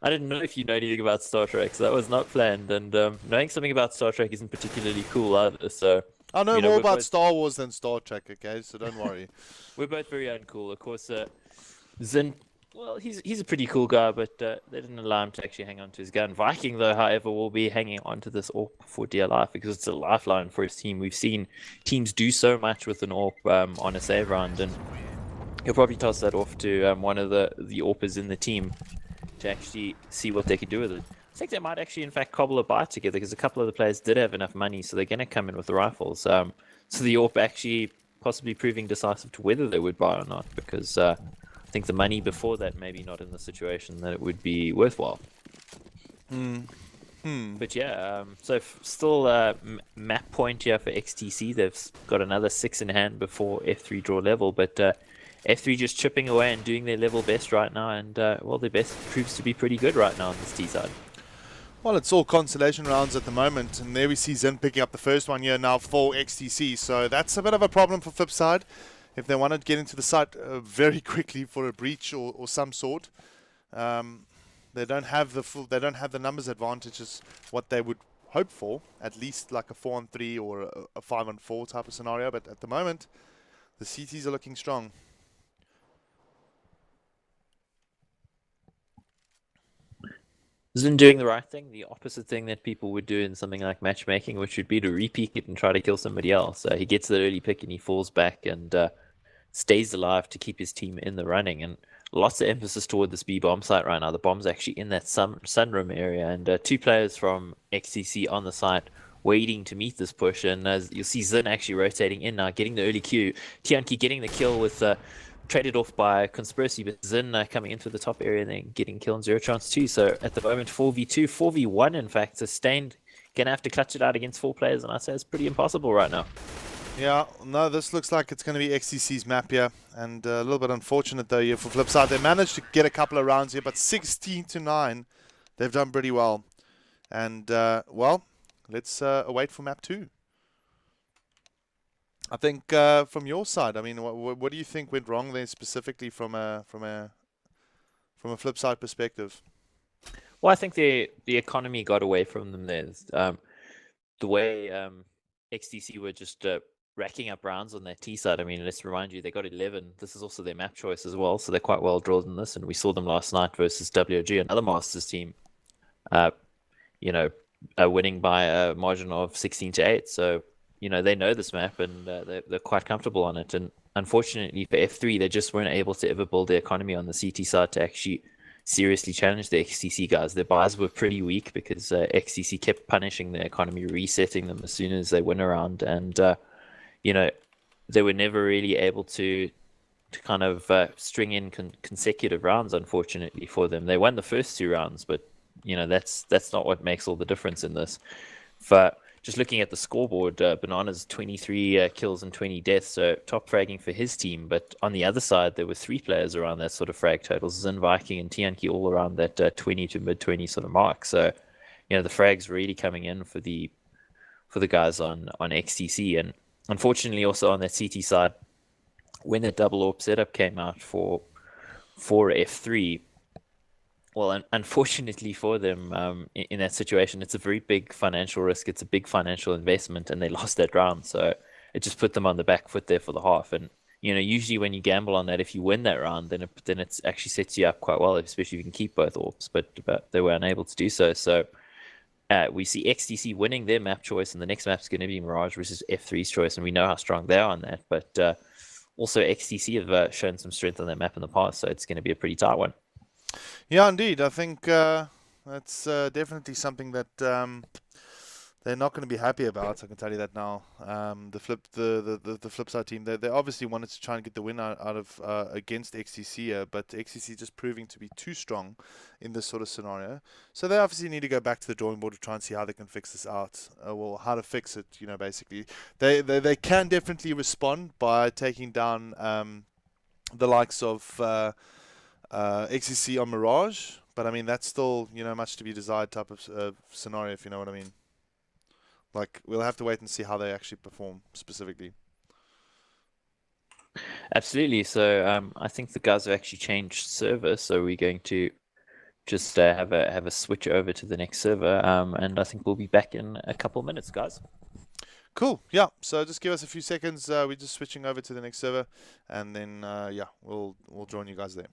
I didn't know if you know anything about Star Trek, so that was not planned, and knowing something about Star Trek isn't particularly cool either, so I know more about Star Wars than Star Trek, okay? So don't worry. We're both very uncool. Of course, Zin, well, he's a pretty cool guy, but they didn't allow him to actually hang on to his gun. Viking, though, however, will be hanging on to this AWP for dear life because it's a lifeline for his team. We've seen teams do so much with an AWP on a save round, and he'll probably toss that off to one of the AWPers in the team to actually see what they can do with it. I think they might actually, in fact, cobble a buy together because a couple of the players did have enough money, so they're going to come in with the rifles. So the AWP actually possibly proving decisive to whether they would buy or not, because I think the money before that maybe not in the situation that it would be worthwhile. But yeah, so still map point here for XTC. They've got another 6 in hand before F3 draw level, but F3 just chipping away and doing their level best right now, and well, their best proves to be pretty good right now on this T side. Well, it's all consolation rounds at the moment, and there we see Zin picking up the first one here now for XTC, so that's a bit of a problem for Flipside if they want to get into the site very quickly for a breach or some sort. They don't have the numbers advantages what they would hope for, at least like a 4-on-3 or a 5-on-4 type of scenario, but at the moment the CTs are looking strong. Zin doing the right thing, the opposite thing that people would do in something like matchmaking, which would be to re-peek it and try to kill somebody else. He gets the early pick and he falls back and stays alive to keep his team in the running. And lots of emphasis toward this B bomb site right now. The bomb's actually in that sunroom area, and 2 players from XCC on the site waiting to meet this push. And as you'll see, Zin actually rotating in now, getting the early Q. Tianqi getting the kill with traded off by Conspiracy, but Zin coming into the top area and then getting kill on Zero Chance too. So at the moment, 4v2, 4v1 in fact, Sustained gonna have to clutch it out against 4 players, and I'd say it's pretty impossible right now. Yeah, no, this looks like it's going to be XCC's map here, and a little bit unfortunate though here for Flipside. They managed to get a couple of rounds here, but 16-9, they've done pretty well. And well, let's await for map 2. I think from your side, I mean, what do you think went wrong there specifically from a Flipside perspective? Well, I think the economy got away from them there. The way XTC were just racking up rounds on their T side. I mean, let's remind you, they got 11. This is also their map choice as well, so they're quite well drilled in this. And we saw them last night versus WG, another Masters team. Winning by a margin of 16-8. So they know this map and they're quite comfortable on it. And unfortunately for F3, they just weren't able to ever build the economy on the CT side to actually seriously challenge the XTC guys. Their buys were pretty weak because XTC kept punishing the economy, resetting them as soon as they went around. And, they were never really able to kind of string in consecutive rounds, unfortunately for them. They won the first 2 rounds, but, that's not what makes all the difference in this. For just looking at the scoreboard, Banana's 23 kills and 20 deaths, so top fragging for his team. But on the other side, there were 3 players around that sort of frag totals. Zin, Viking, and Tianqi all around that 20 to mid-20 sort of mark. So, the frags really coming in for the guys on XTC. And unfortunately, also on that CT side, when the double AWP setup came out for F3, well, unfortunately for them, in that situation, it's a very big financial risk. It's a big financial investment, and they lost that round. So it just put them on the back foot there for the half. And usually when you gamble on that, if you win that round, then it actually sets you up quite well, especially if you can keep both AWPs. But they were unable to do so. So we see XTC winning their map choice, and the next map's going to be Mirage versus F3's choice, and we know how strong they are on that. But also XTC have shown some strength on that map in the past, so it's going to be a pretty tight one. Yeah, indeed. I think that's definitely something that they're not going to be happy about. I can tell you that now. The Flipside team, they obviously wanted to try and get the win out of against XTC, but XTC just proving to be too strong in this sort of scenario. So they obviously need to go back to the drawing board to try and see how they can fix this out. Well, how to fix it, basically. They can definitely respond by taking down the likes of XCC on Mirage, but I mean that's still much to be desired type of scenario, if you know what I mean. Like, we'll have to wait and see how they actually perform specifically. Absolutely. So I think the guys have actually changed server, so we're going to just have a switch over to the next server, and I think we'll be back in a couple of minutes, guys. Cool. Yeah. So just give us a few seconds. We're just switching over to the next server, and then we'll join you guys there.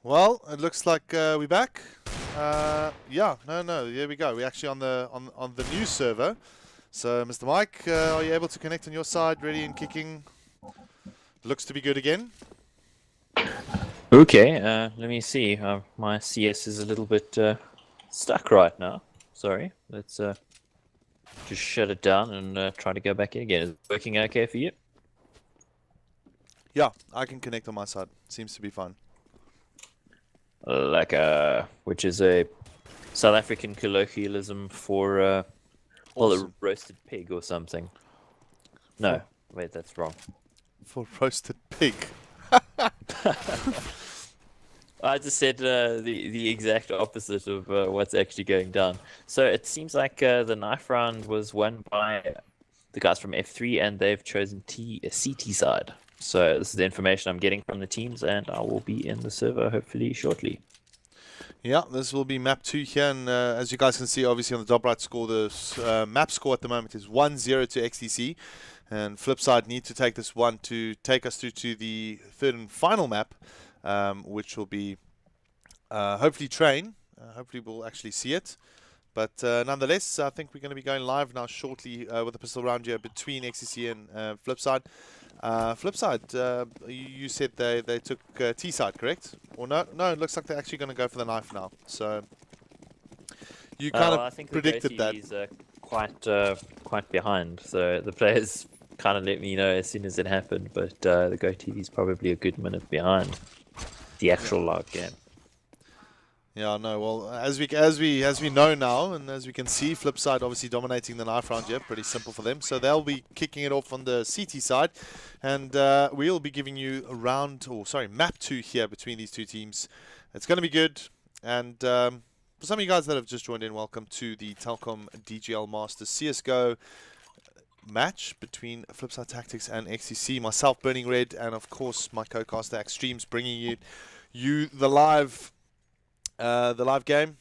Well, it looks like we're back. Yeah, no, here we go. We're actually on the new server. So, Mr. Mike, are you able to connect on your side, ready and kicking? Looks to be good again. Okay, let me see. My CS is a little bit stuck right now. Sorry. Let's just shut it down and try to go back in again. Is it working okay for you? Yeah, I can connect on my side. Seems to be fine. Which is a South African colloquialism for well, a roasted pig or something. No, wait, that's wrong. For roasted pig. I just said the exact opposite of what's actually going down. So it seems like the knife round was won by the guys from F3, and they've chosen CT side. So this is the information I'm getting from the teams, and I will be in the server hopefully shortly. Yeah, this will be map 2 here, and as you guys can see, obviously on the top right score, the map score at the moment is 1-0 to XTC, and Flipside need to take this one to take us through to the third and final map, which will be hopefully Train. Hopefully we'll actually see it, But nonetheless, I think we're going to be going live now shortly with a pistol round here between XCC and Flipside. Flipside, you said they took T-side, correct? Or no? No, it looks like they're actually going to go for the knife now. So you kind of I think the predicted that. GoTVs are quite behind, so the players kind of let me know as soon as it happened. But the GoTV is probably a good minute behind the actual live game. Yeah, no. Well, as we know now, and as we can see, Flipside obviously dominating the knife round here. Pretty simple for them. So they'll be kicking it off on the CT side, and we'll be giving you a map 2 here between these two teams. It's going to be good. And for some of you guys that have just joined in, welcome to the Telkom DGL Masters CS:GO match between Flipside Tactics and XCC. Myself, Burning Red, and of course my co-caster Extremes, bringing you the live game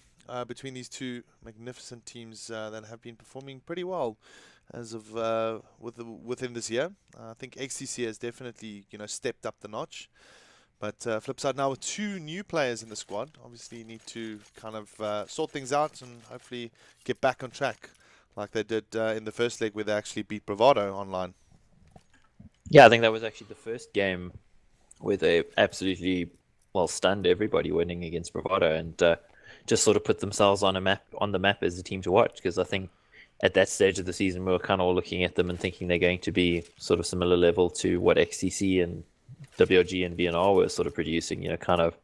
between these two magnificent teams that have been performing pretty well as of within this year. I think XCC has definitely stepped up the notch, but Flipside now with 2 new players in the squad. Obviously, need to kind of sort things out and hopefully get back on track like they did in the first leg where they actually beat Bravado online. Yeah, I think that was actually the first game where they absolutely stunned everybody, winning against Bravado, and just sort of put themselves on the map as a team to watch. Because I think at that stage of the season, we were kind of all looking at them and thinking they're going to be sort of similar level to what XCC and WRG and VNR were sort of producing, kind of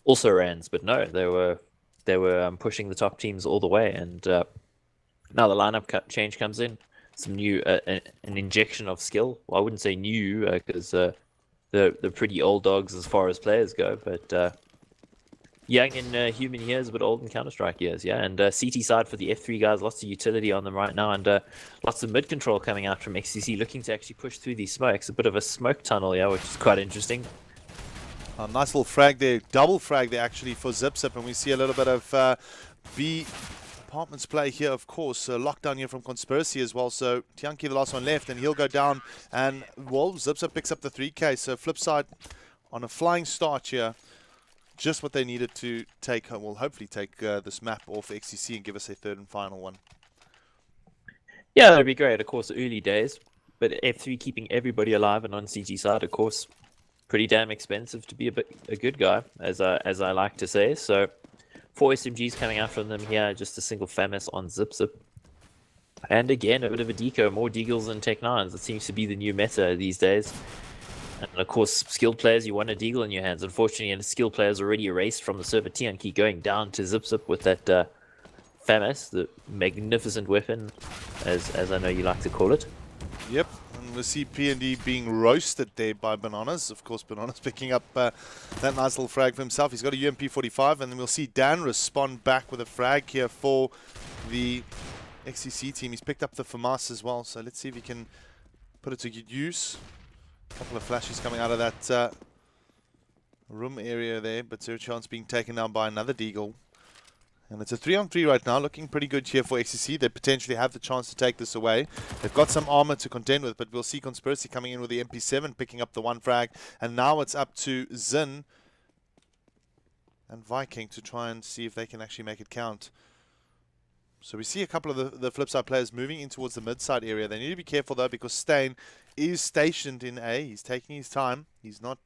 also rans. But no, they were pushing the top teams all the way, and now the lineup change comes in, some new an injection of skill. Well, I wouldn't say new because they're pretty old dogs as far as players go, but young in human years, but old in Counter-Strike years, yeah. And CT side for the F3 guys, lots of utility on them right now, and lots of mid control coming out from XCC, looking to actually push through these smokes. A bit of a smoke tunnel, yeah, which is quite interesting. Nice little frag there, double frag there actually for Zip, and we see a little bit of B Apartments play here, of course. Lockdown here from Conspiracy as well. So Tianki, the last one left, and he'll go down. And well, Zip picks up the 3K. So Flipside on a flying start here. Just what they needed to take, well, hopefully take this map off XCC and give us a third and final one. Yeah, that'd be great. Of course, early days, but F3 keeping everybody alive, and on CG side, of course, pretty damn expensive to be a good guy, as I like to say. So 4 SMGs coming out from them here, just a single FAMAS on Zip. And again, a bit of a deco, more deagles than Tech 9s. It seems to be the new meta these days. And of course, skilled players, you want a deagle in your hands. Unfortunately, and skilled players already erased from the server. Tianki going down to Zip with that FAMAS, the magnificent weapon, as I know you like to call it. Yep, and we see P&D being roasted there by Bananas. Of course, Bananas picking up that nice little frag for himself. He's got a UMP-45, and then we'll see Dan respond back with a frag here for the XCC team. He's picked up the FAMAS as well, so let's see if he can put it to good use. A couple of flashes coming out of that room area there, but zero chance being taken down by another deagle. And it's a 3-on-3 right now, looking pretty good here for XCC. They potentially have the chance to take this away. They've got some armor to contend with, but we'll see Conspiracy coming in with the MP7, picking up the 1 frag. And now it's up to Zin and Viking to try and see if they can actually make it count. So we see a couple of the Flipside players moving in towards the mid-side area. They need to be careful, though, because Stain is stationed in A. He's taking his time. He's not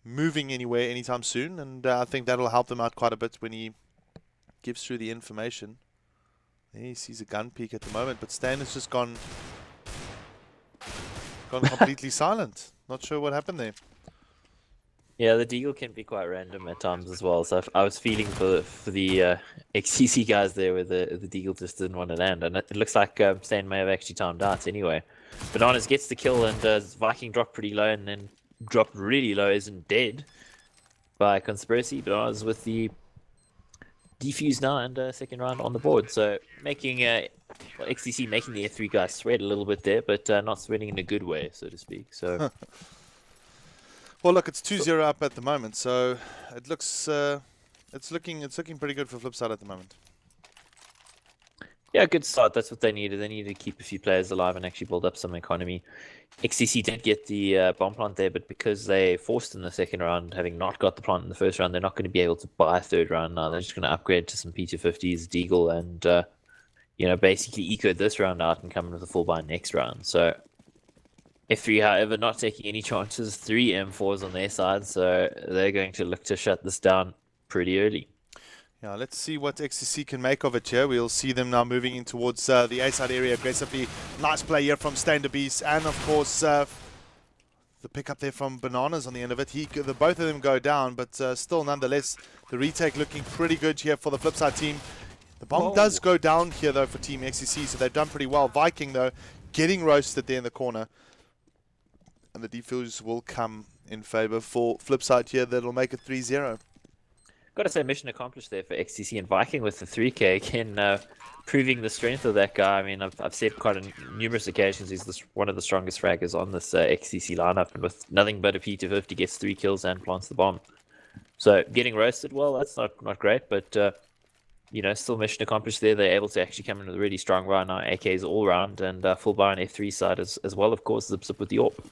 moving anywhere anytime soon, and I think that'll help them out quite a bit when he gives through the information. There he sees a gun peek at the moment, but Stan has just gone completely silent. Not sure what happened there. Yeah, the deagle can be quite random at times as well. So I was feeling for the XCC guys there, where the deagle just didn't want to land, and it looks like Stan may have actually timed out anyway. Bananas gets the kill, and Viking dropped pretty low, and then dropped really low, isn't dead by Conspiracy. Bananas with the defuse now, and second round on the board. So making XCC making the F3 guys sweat a little bit there, but not sweating in a good way, so to speak. So. Well, look, it's 2-0 up at the moment, so it looks it's looking pretty good for Flipside at the moment. Yeah, good start. That's what they needed. They needed to keep a few players alive and actually build up some economy. XCC did get the bomb plant there, but because they forced in the second round, having not got the plant in the first round, they're not going to be able to buy a third round now. They're just going to upgrade to some P250s, Deagle, and basically eco this round out and come in with a full buy next round. So F3, however, not taking any chances, 3 M4s on their side, so they're going to look to shut this down pretty early. Yeah, let's see what XCC can make of it here. We'll see them now moving in towards the A-side area aggressively. Nice play here from Stain de Beast, and of course the pickup there from Bananas on the end of it. Both of them go down, but still nonetheless the retake looking pretty good here for the Flipside team. The bomb does go down here though for Team XCC, so they've done pretty well. Viking though getting roasted there in the corner, and the defuse will come in favor for Flipside here. That'll make it 3-0. Got to say, mission accomplished there for XTC and Viking with the 3K again, proving the strength of that guy. I mean, I've said quite on numerous occasions he's one of the strongest fraggers on this XTC lineup, and with nothing but a P250 gets 3 kills and plants the bomb. So getting roasted, well, that's not great, but still mission accomplished there. They're able to actually come in with a really strong run now. AKs all round and full buy on F3 side as well, of course, zips up with the AWP.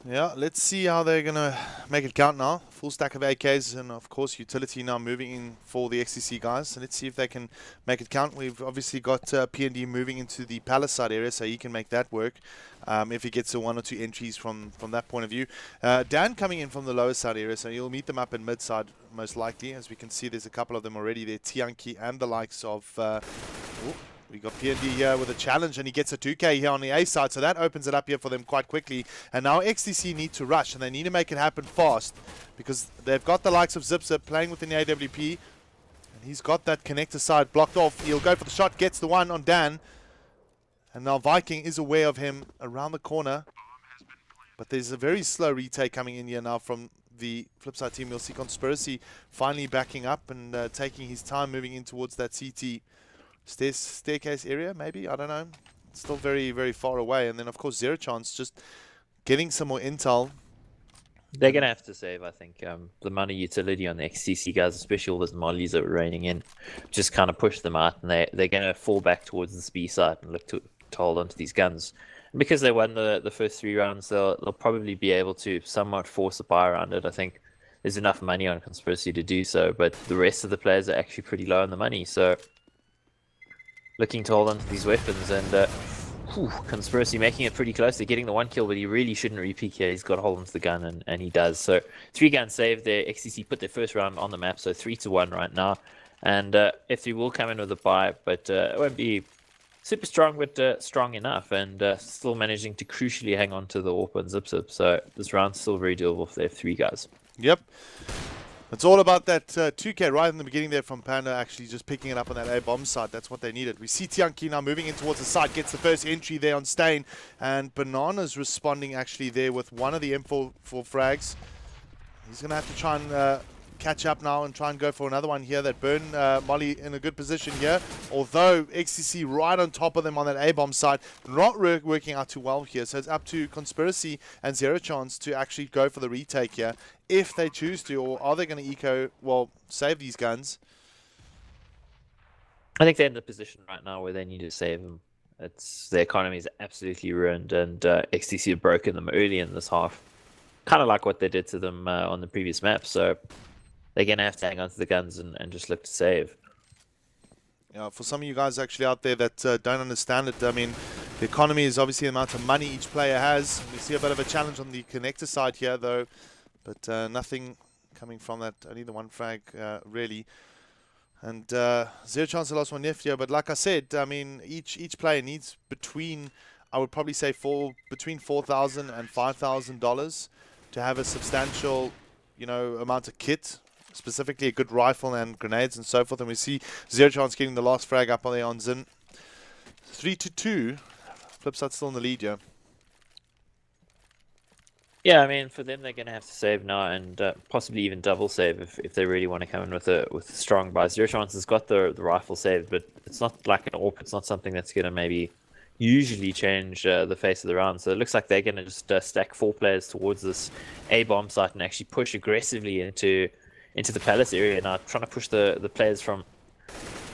Yeah, let's see how they're going to make it count now. Full stack of AKs and, of course, utility now moving in for the XCC guys. So let's see if they can make it count. We've obviously got P&D moving into the Palace side area, so he can make that work if he gets 1 or 2 entries from that point of view. Dan coming in from the lower side area, so he'll meet them up in mid side most likely. As we can see, there's a couple of them already there. Tianki and the likes of... we got PND here with a challenge, and he gets a 2K here on the A side, so that opens it up here for them quite quickly. And now XTC need to rush, and they need to make it happen fast, because they've got the likes of Zip playing within the AWP, and he's got that connector side blocked off. He'll go for the shot, gets the one on Dan, and now Viking is aware of him around the corner, but there's a very slow retake coming in here now from the Flipside team. We'll see Conspiracy finally backing up and taking his time moving in towards that CT staircase area, maybe, I don't know. It's still very, very far away. And then, of course, Zero Chance just getting some more intel. They're going to have to save, I think. The money utility on the XCC guys, especially all those mollies that were raining in, just kind of push them out, and they're going to fall back towards the B side and look to hold onto these guns. And because they won the first 3 rounds, they'll probably be able to somewhat force a buy around it. I think there's enough money on Conspiracy to do so, but the rest of the players are actually pretty low on the money, so looking to hold on to these weapons, and Conspiracy making it pretty close. They're getting the 1 kill, but he really shouldn't repeat here. He's got to hold on to the gun, and he does. So 3 gun save there. XCC put their first round on the map, so 3-1 right now. And F3 will come in with a buy, but it won't be super strong, but strong enough, and still managing to crucially hang on to the AWP and Zip. So this round's still very doable for the F3 guys. Yep. It's all about that 2K right in the beginning there from Panda, actually just picking it up on that A-bomb side. That's what they needed. We see Tianki now moving in towards the side, gets the first entry there on Stain, and Banana's responding actually there with one of the M4 frags. He's going to have to try and catch up now and try and go for another one here. That burn Molly in a good position here, although XCC right on top of them on that A-bomb side, not working out too well here. So it's up to Conspiracy and Zero Chance to actually go for the retake here, if they choose to, or are they going to save these guns? I think they're in the position right now where they need to save them. Their economy is absolutely ruined, and XTC have broken them early in this half, kind of like what they did to them on the previous map. So they're going to have to hang on to the guns and just look to save. Yeah, for some of you guys actually out there that don't understand it, I mean, the economy is obviously the amount of money each player has. We see a bit of a challenge on the connector side here, though, but nothing coming from that. Only the 1 frag, really. And Zero Chance the last one left here, but like I said, I mean, each player needs between, I would probably say, between $4,000 and $5,000 to have a substantial, amount of kit. Specifically a good rifle and grenades and so forth. And we see Zero Chance getting the last frag up on there on Zin. 3-2. Flipside still in the lead, yeah. Yeah, I mean, for them, they're going to have to save now, and possibly even double save if they really want to come in with a strong buy. Zero Chance has got the rifle saved, but it's not like an AWP. It's not something that's going to maybe usually change the face of the round. So it looks like they're going to just stack 4 players towards this A-bomb site and actually push aggressively into the Palace area now, trying to push the players from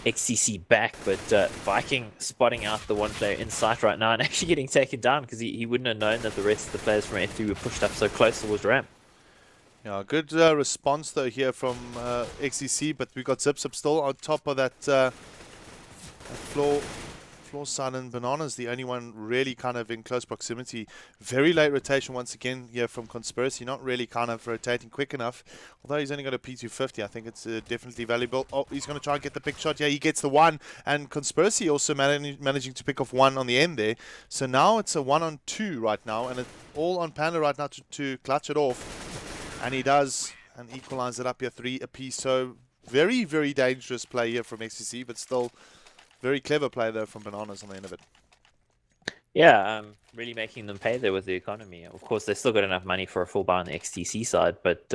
XCC back, but Viking spotting out the one player in sight right now and actually getting taken down because he wouldn't have known that the rest of the players from F3 were pushed up so close towards ramp. Yeah, good response though here from XCC, but we got Zip still on top of that floor side, and Banana's the only one really kind of in close proximity. Very late rotation once again here from Conspiracy, not really kind of rotating quick enough. Although he's only got a P250, I think it's definitely valuable. Oh, he's going to try and get the big shot. Yeah, he gets the one, and Conspiracy also managing to pick off one on the end there. So now it's a 1-on-2 right now, and it's all on Panda right now to clutch it off. And he does, and equalize it up here, 3 apiece. So very, very dangerous play here from XCC, but still very clever play though from Bananas on the end of it. Yeah, really making them pay there with the economy. Of course, they've still got enough money for a full buy on the XTC side, but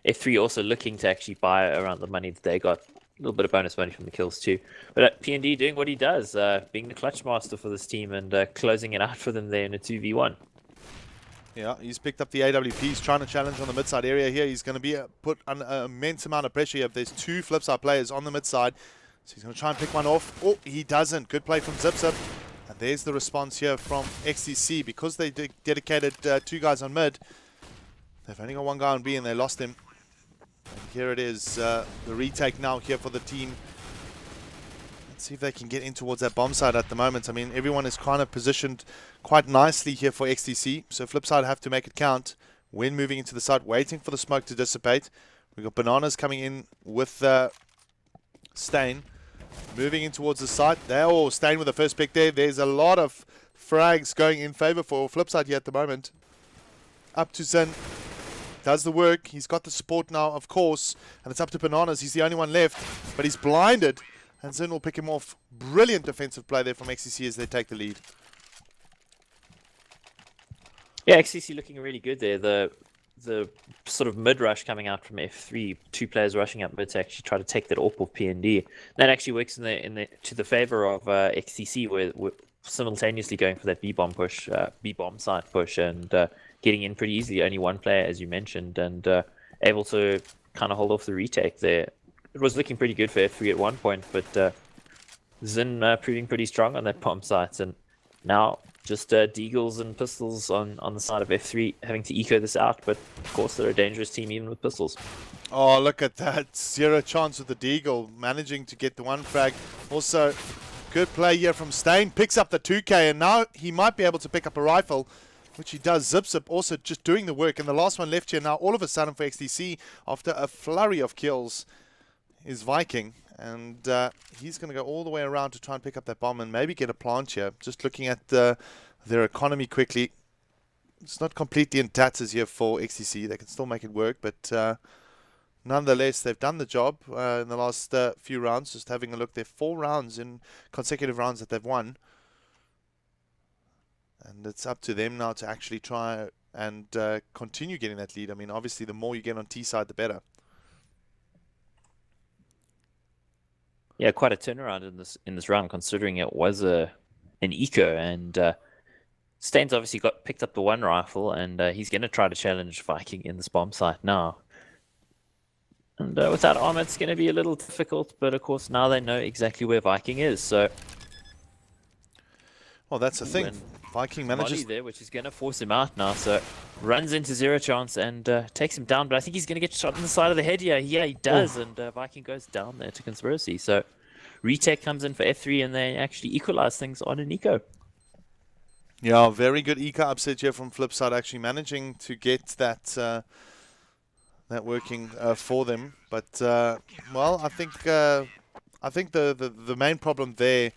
F3 also looking to actually buy around the money that they got. A little bit of bonus money from the kills too. But PND doing what he does, being the clutch master for this team and closing it out for them there in a 2v1. Yeah, he's picked up the AWP. He's trying to challenge on the mid-side area here. He's going to be put under an immense amount of pressure here. There's 2 Flipside players on the mid-side. So he's going to try and pick one off. Oh, he doesn't. Good play from Zip. And there's the response here from XCC. Because they dedicated 2 guys on mid, they've only got 1 guy on B and they lost him. And here it is, the retake now here for the team. Let's see if they can get in towards that bomb side at the moment. I mean, everyone is kind of positioned quite nicely here for XTC. So Flipside have to make it count when moving into the side, waiting for the smoke to dissipate. We've got Bananas coming in with Stain. Moving in towards the side. They're all staying with the first pick there. There's a lot of frags going in favor for Flipside here at the moment. Up to Zen. Does the work. He's got the support now, of course. And it's up to Bananas. He's the only one left. But he's blinded. And Zen will pick him off. Brilliant defensive play there from XCC as they take the lead. Yeah, XCC looking really good there. The sort of mid-rush coming out from F3, 2 players rushing up mid to actually try to take that AWP of PND. That actually works to the favor of XCC, where we're simultaneously going for that B-bomb push, B-bomb side push, and getting in pretty easily. Only 1 player, as you mentioned, and able to kind of hold off the retake there. It was looking pretty good for F3 at one point, but Zin proving pretty strong on that bomb site, and now just deagles and pistols on the side of F3 having to eco this out, but of course they're a dangerous team even with pistols. Oh, look at that. 0 chance with the deagle, managing to get the 1 frag. Also, good play here from Stain. Picks up the 2K, and now he might be able to pick up a rifle, which he does. Zip also just doing the work, and the last one left here now all of a sudden for XTC after a flurry of kills is Viking. And he's going to go all the way around to try and pick up that bomb and maybe get a plant here. Just looking at their economy quickly. It's not completely in tatters here for XTC. They can still make it work, but nonetheless, they've done the job in the last few rounds. Just having a look, they're 4 rounds in consecutive rounds that they've won. And it's up to them now to actually try and continue getting that lead. I mean, obviously, the more you get on T side, the better. Yeah, quite a turnaround in this round, considering it was an eco, and Stain's obviously picked up the 1 rifle, and he's going to try to challenge Viking in this bomb site now. And without armor, it's going to be a little difficult, but of course now they know exactly where Viking is. So, well, that's the thing. Viking manages there, which is going to force him out now. So runs into 0 chance and takes him down. But I think he's going to get shot in the side of the head here. Yeah, he does. And Viking goes down there to Conspiracy. So retake comes in for F3, and they actually equalize things on an eco. Yeah, very good eco upset here from Flipside, actually managing to get that that working for them. But well, I think the main problem there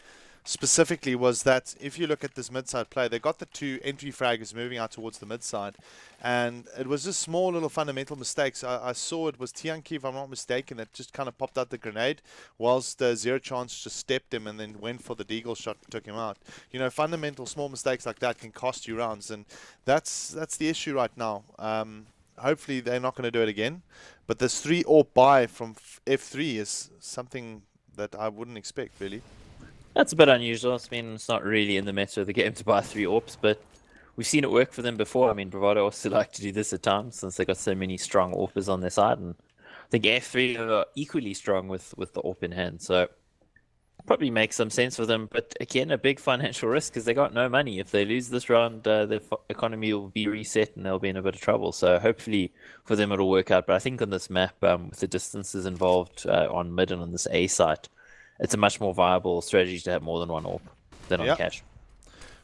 specifically was that if you look at this mid-side play, they got the 2 entry fraggers moving out towards the mid-side, and it was just small little fundamental mistakes. I saw it was Tianki, if I'm not mistaken, that just kind of popped out the grenade, whilst 0 chance just stepped him and then went for the deagle shot and took him out. You know, fundamental small mistakes like that can cost you rounds, and that's the issue right now. Hopefully they're not going to do it again, but this 3 AWP buy from F3 is something that I wouldn't expect, really. That's a bit unusual. I mean, it's not really in the meta of the game to buy 3 AWPs, but we've seen it work for them before. I mean, Bravado also like to do this at times since they got so many strong AWPers on their side, and I think F3 are equally strong with the AWP in hand. So probably make some sense for them, but again, a big financial risk because they got no money. If they lose this round, their economy will be reset and they'll be in a bit of trouble. So hopefully for them it'll work out. But I think on this map, with the distances involved on mid and on this A site, it's a much more viable strategy to have more than one AWP than on Yep. cash.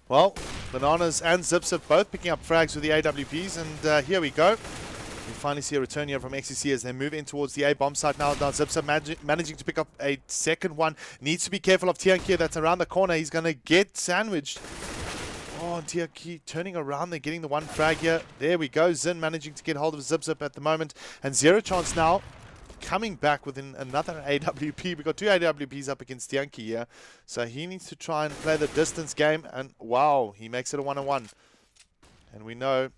Well, Bananas and Zipzip both picking up frags with the AWPs, and here we go. We finally see a return here from XCC as they move in towards the A bomb site now. Zipzip managing to pick up a second one. Needs to be careful of Tianqi that's around the corner. He's going to get sandwiched. Oh, and Tianqi turning around. They're getting the one frag here. There we go. Zin managing to get hold of Zipzip at the moment. And Zero Chance now coming back with another AWP. We've got two AWPs up against Tianqi here. So he needs to try and play the distance game. And wow, he makes it a 1-on-1. And we know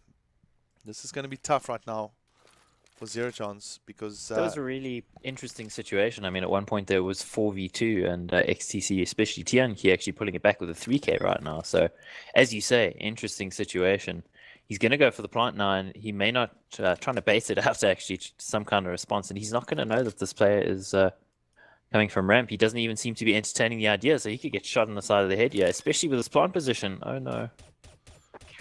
this is going to be tough right now for Zero Chance because... that was a really interesting situation. I mean, at one point there was 4v2 and XTC, especially Tianqi, actually pulling it back with a 3k right now. So, as you say, interesting situation. He's going to go for the plant now, and he may not trying to base it out to actually some kind of response, and he's not going to know that this player is coming from ramp. He doesn't even seem to be entertaining the idea, so he could get shot on the side of the head here, especially with his plant position. Oh no.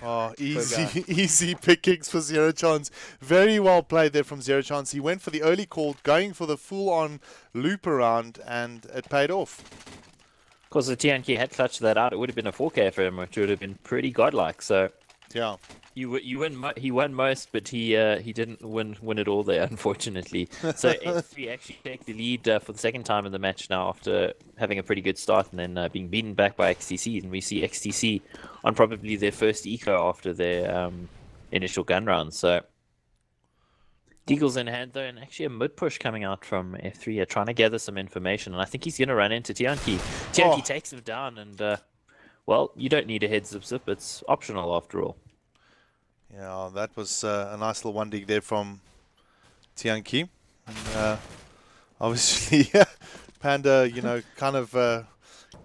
Oh, easy pickings for Zero Chance. Very well played there from Zero Chance. He went for the early call, going for the full-on loop around, and it paid off. Of course, if Tianqi had clutched that out, it would have been a 4k for him, which would have been pretty godlike. So yeah, he won most, but he didn't win it all there, unfortunately. So X3 actually take the lead for the second time in the match now after having a pretty good start and then being beaten back by XTC. And we see XTC on probably their first eco after their initial gun round. So Deagle's in hand though, and actually a mid push coming out from F3 here, trying to gather some information. And I think he's going to run into Tianqi. Tianqi takes him down, and well, you don't need a head zip. It's optional after all. Yeah, that was a nice little one dig there from Tianqi. And obviously, Panda, you know, kind of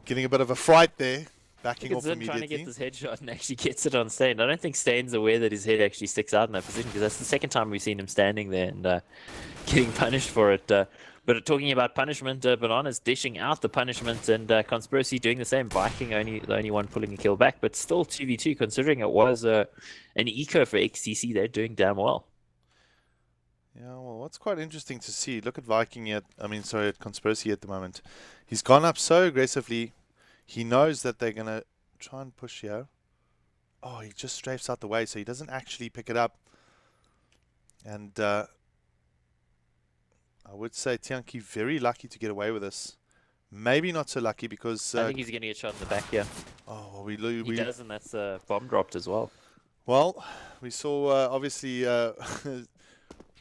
getting a bit of a fright there, backing off immediately. Trying to get this headshot and actually gets it on Stain. I don't think Stain's aware that his head actually sticks out in that position because that's the second time we've seen him standing there and getting punished for it. But talking about punishment, Bananas dishing out the punishment and Conspiracy doing the same. Viking the only one pulling a kill back, but still 2v2 considering it was an eco for XTC. They're doing damn well. Yeah, well, what's quite interesting to see, look at Viking at Conspiracy at the moment. He's gone up so aggressively. He knows that they're going to try and push here. Oh, he just strafes out the way, so he doesn't actually pick it up. And I would say Tianqi very lucky to get away with this. Maybe not so lucky because... I think he's going to get shot in the back here. Oh, well, he does, and that's bomb dropped as well. Well, we saw, obviously,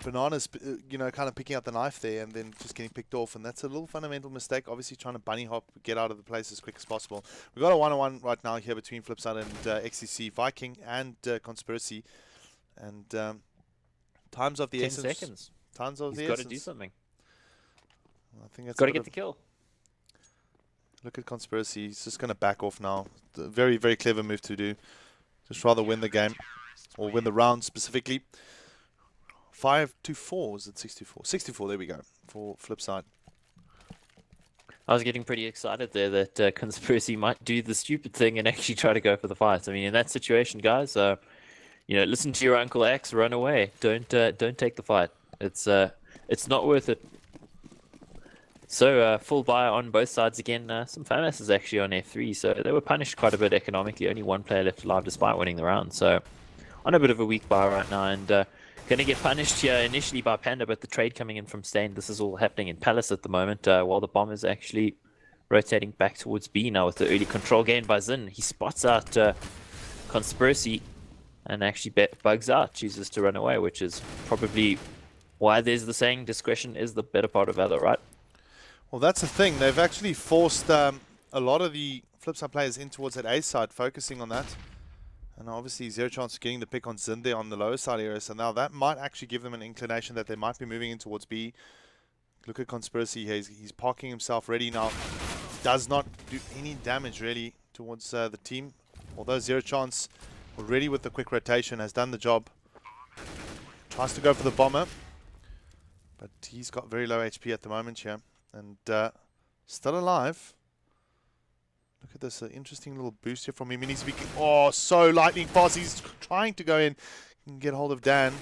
Bananas, you know, kind of picking up the knife there and then just getting picked off. And that's a little fundamental mistake. Obviously, trying to bunny hop, get out of the place as quick as possible. We've got a 1-on-1 right now here between Flipside and XCC, Viking and Conspiracy. And time's of the 10 essence. seconds. Time's of the essence. He's got to do something. I think that's got to get the kill. Look at Conspiracy. He's just going to back off now. Very, very clever move to do. Just rather win the game or win the round specifically. 5-4, is it 64? 64, there we go, for Flipside. I was getting pretty excited there that Conspiracy might do the stupid thing and actually try to go for the fight. I mean, in that situation, guys, you know, listen to your Uncle X, run away. Don't take the fight. It's not worth it. So full buy on both sides again. Some FAMAS is actually on F3, so they were punished quite a bit economically. Only one player left alive despite winning the round. So on a bit of a weak buy right now, and going to get punished here initially by Panda, but the trade coming in from Stain. This is all happening in Palace at the moment, while the bomb is actually rotating back towards B now with the early control gain by Zin. He spots out Conspiracy and actually bugs out, chooses to run away, which is probably why there's the saying, discretion is the better part of valor, right? Well, that's the thing. They've actually forced a lot of the Flipside players in towards that A side, focusing on that. And obviously, Zero Chance of getting the pick on Zin there on the lower side area. So now that might actually give them an inclination that they might be moving in towards B. Look at Conspiracy here. He's parking himself ready now. Does not do any damage, really, towards the team. Although Zero Chance, already with the quick rotation, has done the job. Tries to go for the bomber. But he's got very low HP at the moment here. And still alive. Look at this, interesting little boost here from him. He needs to be... Oh, so lightning fast. He's trying to go in and get hold of Dan.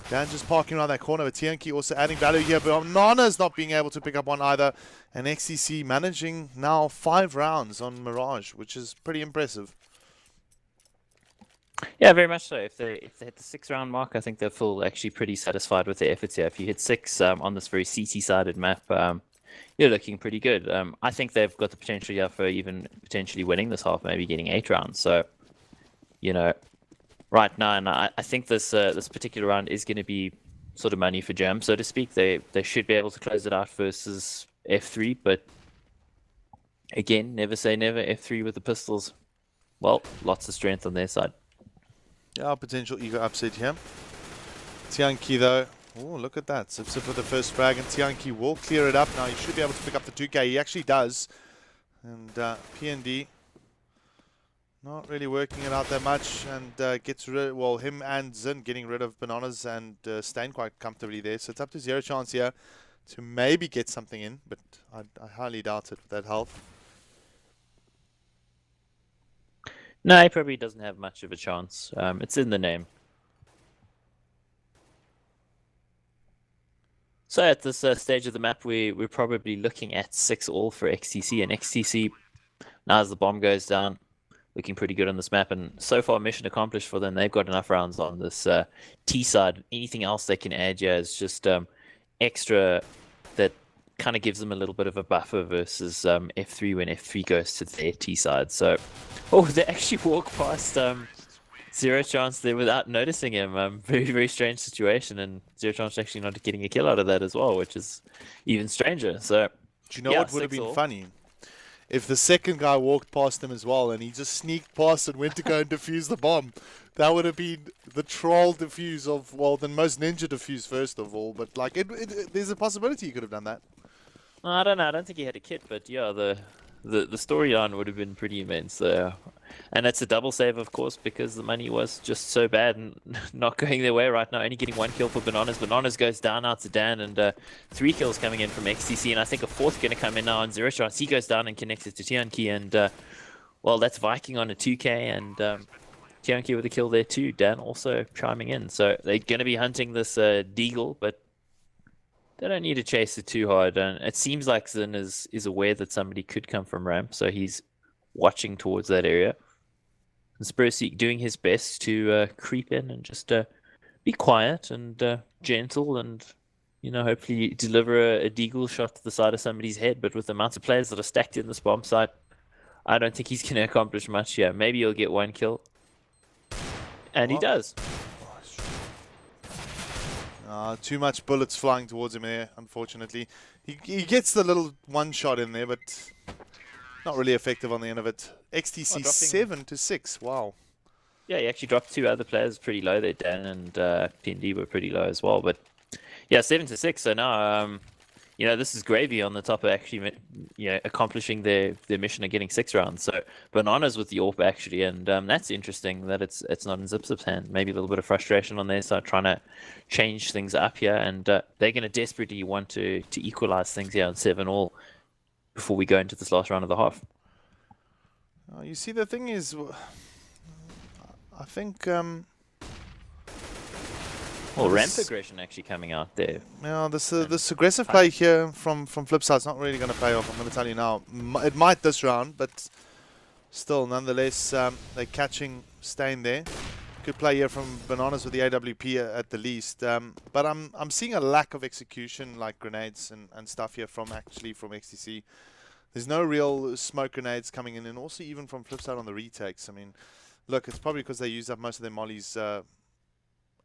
Dan just parking around that corner, but Tianqi also adding value here, but Nana's not being able to pick up one either. And XCC managing now 5 rounds on Mirage, which is pretty impressive. Yeah, very much so. If they hit the 6-round mark, I think they'll feel actually pretty satisfied with their efforts here. If you hit 6 on this very CT-sided map, you're looking pretty good. I think they've got the potential here for even potentially winning this half, maybe getting 8 rounds. So, you know, right now, and I think this this particular round is going to be sort of money for Jam, so to speak. They should be able to close it out versus F3, but again, never say never. F3 with the pistols, well, lots of strength on their side. Yeah, potential ego upset here. Tianqi though, oh look at that, Zip with the first frag, and Tianqi will clear it up now. He should be able to pick up the 2K, he actually does. And PND not really working it out that much, and gets rid, well, him and Zin getting rid of Bananas and staying quite comfortably there. So it's up to Zero.Chance here to maybe get something in, but I highly doubt it with that health. No, he probably doesn't have much of a chance. It's in the name. So at this stage of the map, we're probably looking at 6-all for XTC, and XTC, now as the bomb goes down, looking pretty good on this map, and so far mission accomplished for them. They've got enough rounds on this T side. Anything else they can add here is just extra that kind of gives them a little bit of a buffer versus F3 when F3 goes to their T side. So, oh, they actually walk past Zero.Chance there without noticing him. Very, very strange situation, and Zero.Chance actually not getting a kill out of that as well, which is even stranger. So, do you know what would have been funny? If the second guy walked past him as well and he just sneaked past and went to go and defuse the bomb. That would have been the troll defuse of, well, the most ninja defuse first of all. But like, there's a possibility he could have done that. I don't know. I don't think he had a kit, but yeah, the storyline would have been pretty immense. And it's a double save, of course, because the money was just so bad and not going their way right now. Only getting 1 kill for Bananas. Bananas goes down out to Dan, and 3 kills coming in from XTC, and I think a 4th going to come in now on Zero.Chance. He goes down and connects it to Tianqi, and well, that's Viking on a 2K, and Tianqi with a kill there too. Dan also chiming in. So they're going to be hunting this Deagle, but they don't need to chase it too hard. And it seems like Zin is aware that somebody could come from ramp, so he's watching towards that area. And Spursy doing his best to creep in and just be quiet and gentle, and hopefully deliver a deagle shot to the side of somebody's head. But with the amount of players that are stacked in this bomb site, I don't think he's going to accomplish much here. Maybe he'll get 1 kill. And he does. Too much bullets flying towards him here, unfortunately. He gets the little 1 shot in there, but not really effective on the end of it. XTC 7-6, wow. Yeah, he actually dropped 2 other players pretty low there. Dan and PND were pretty low as well. But yeah, 7-6. So now, this is gravy on the top of actually, accomplishing their mission of getting 6 rounds. So Bananas with the AWP actually, and that's interesting that it's not in Zip's hand. Maybe a little bit of frustration on their side, trying to change things up here, and they're going to desperately want to equalize things here on 7-all before we go into this last round of the half. You see, the thing is, I think. Well, ramp aggression actually coming out there. Yeah, this aggressive play here from Flipside is not really going to pay off. I'm going to tell you now. It might this round, but still, nonetheless, they're catching Stain there. Good play here from Bananas with the AWP at the least. But I'm seeing a lack of execution, like grenades and stuff here from XTC. There's no real smoke grenades coming in, and also even from Flipside on the retakes. I mean, look, it's probably because they used up most of their mollies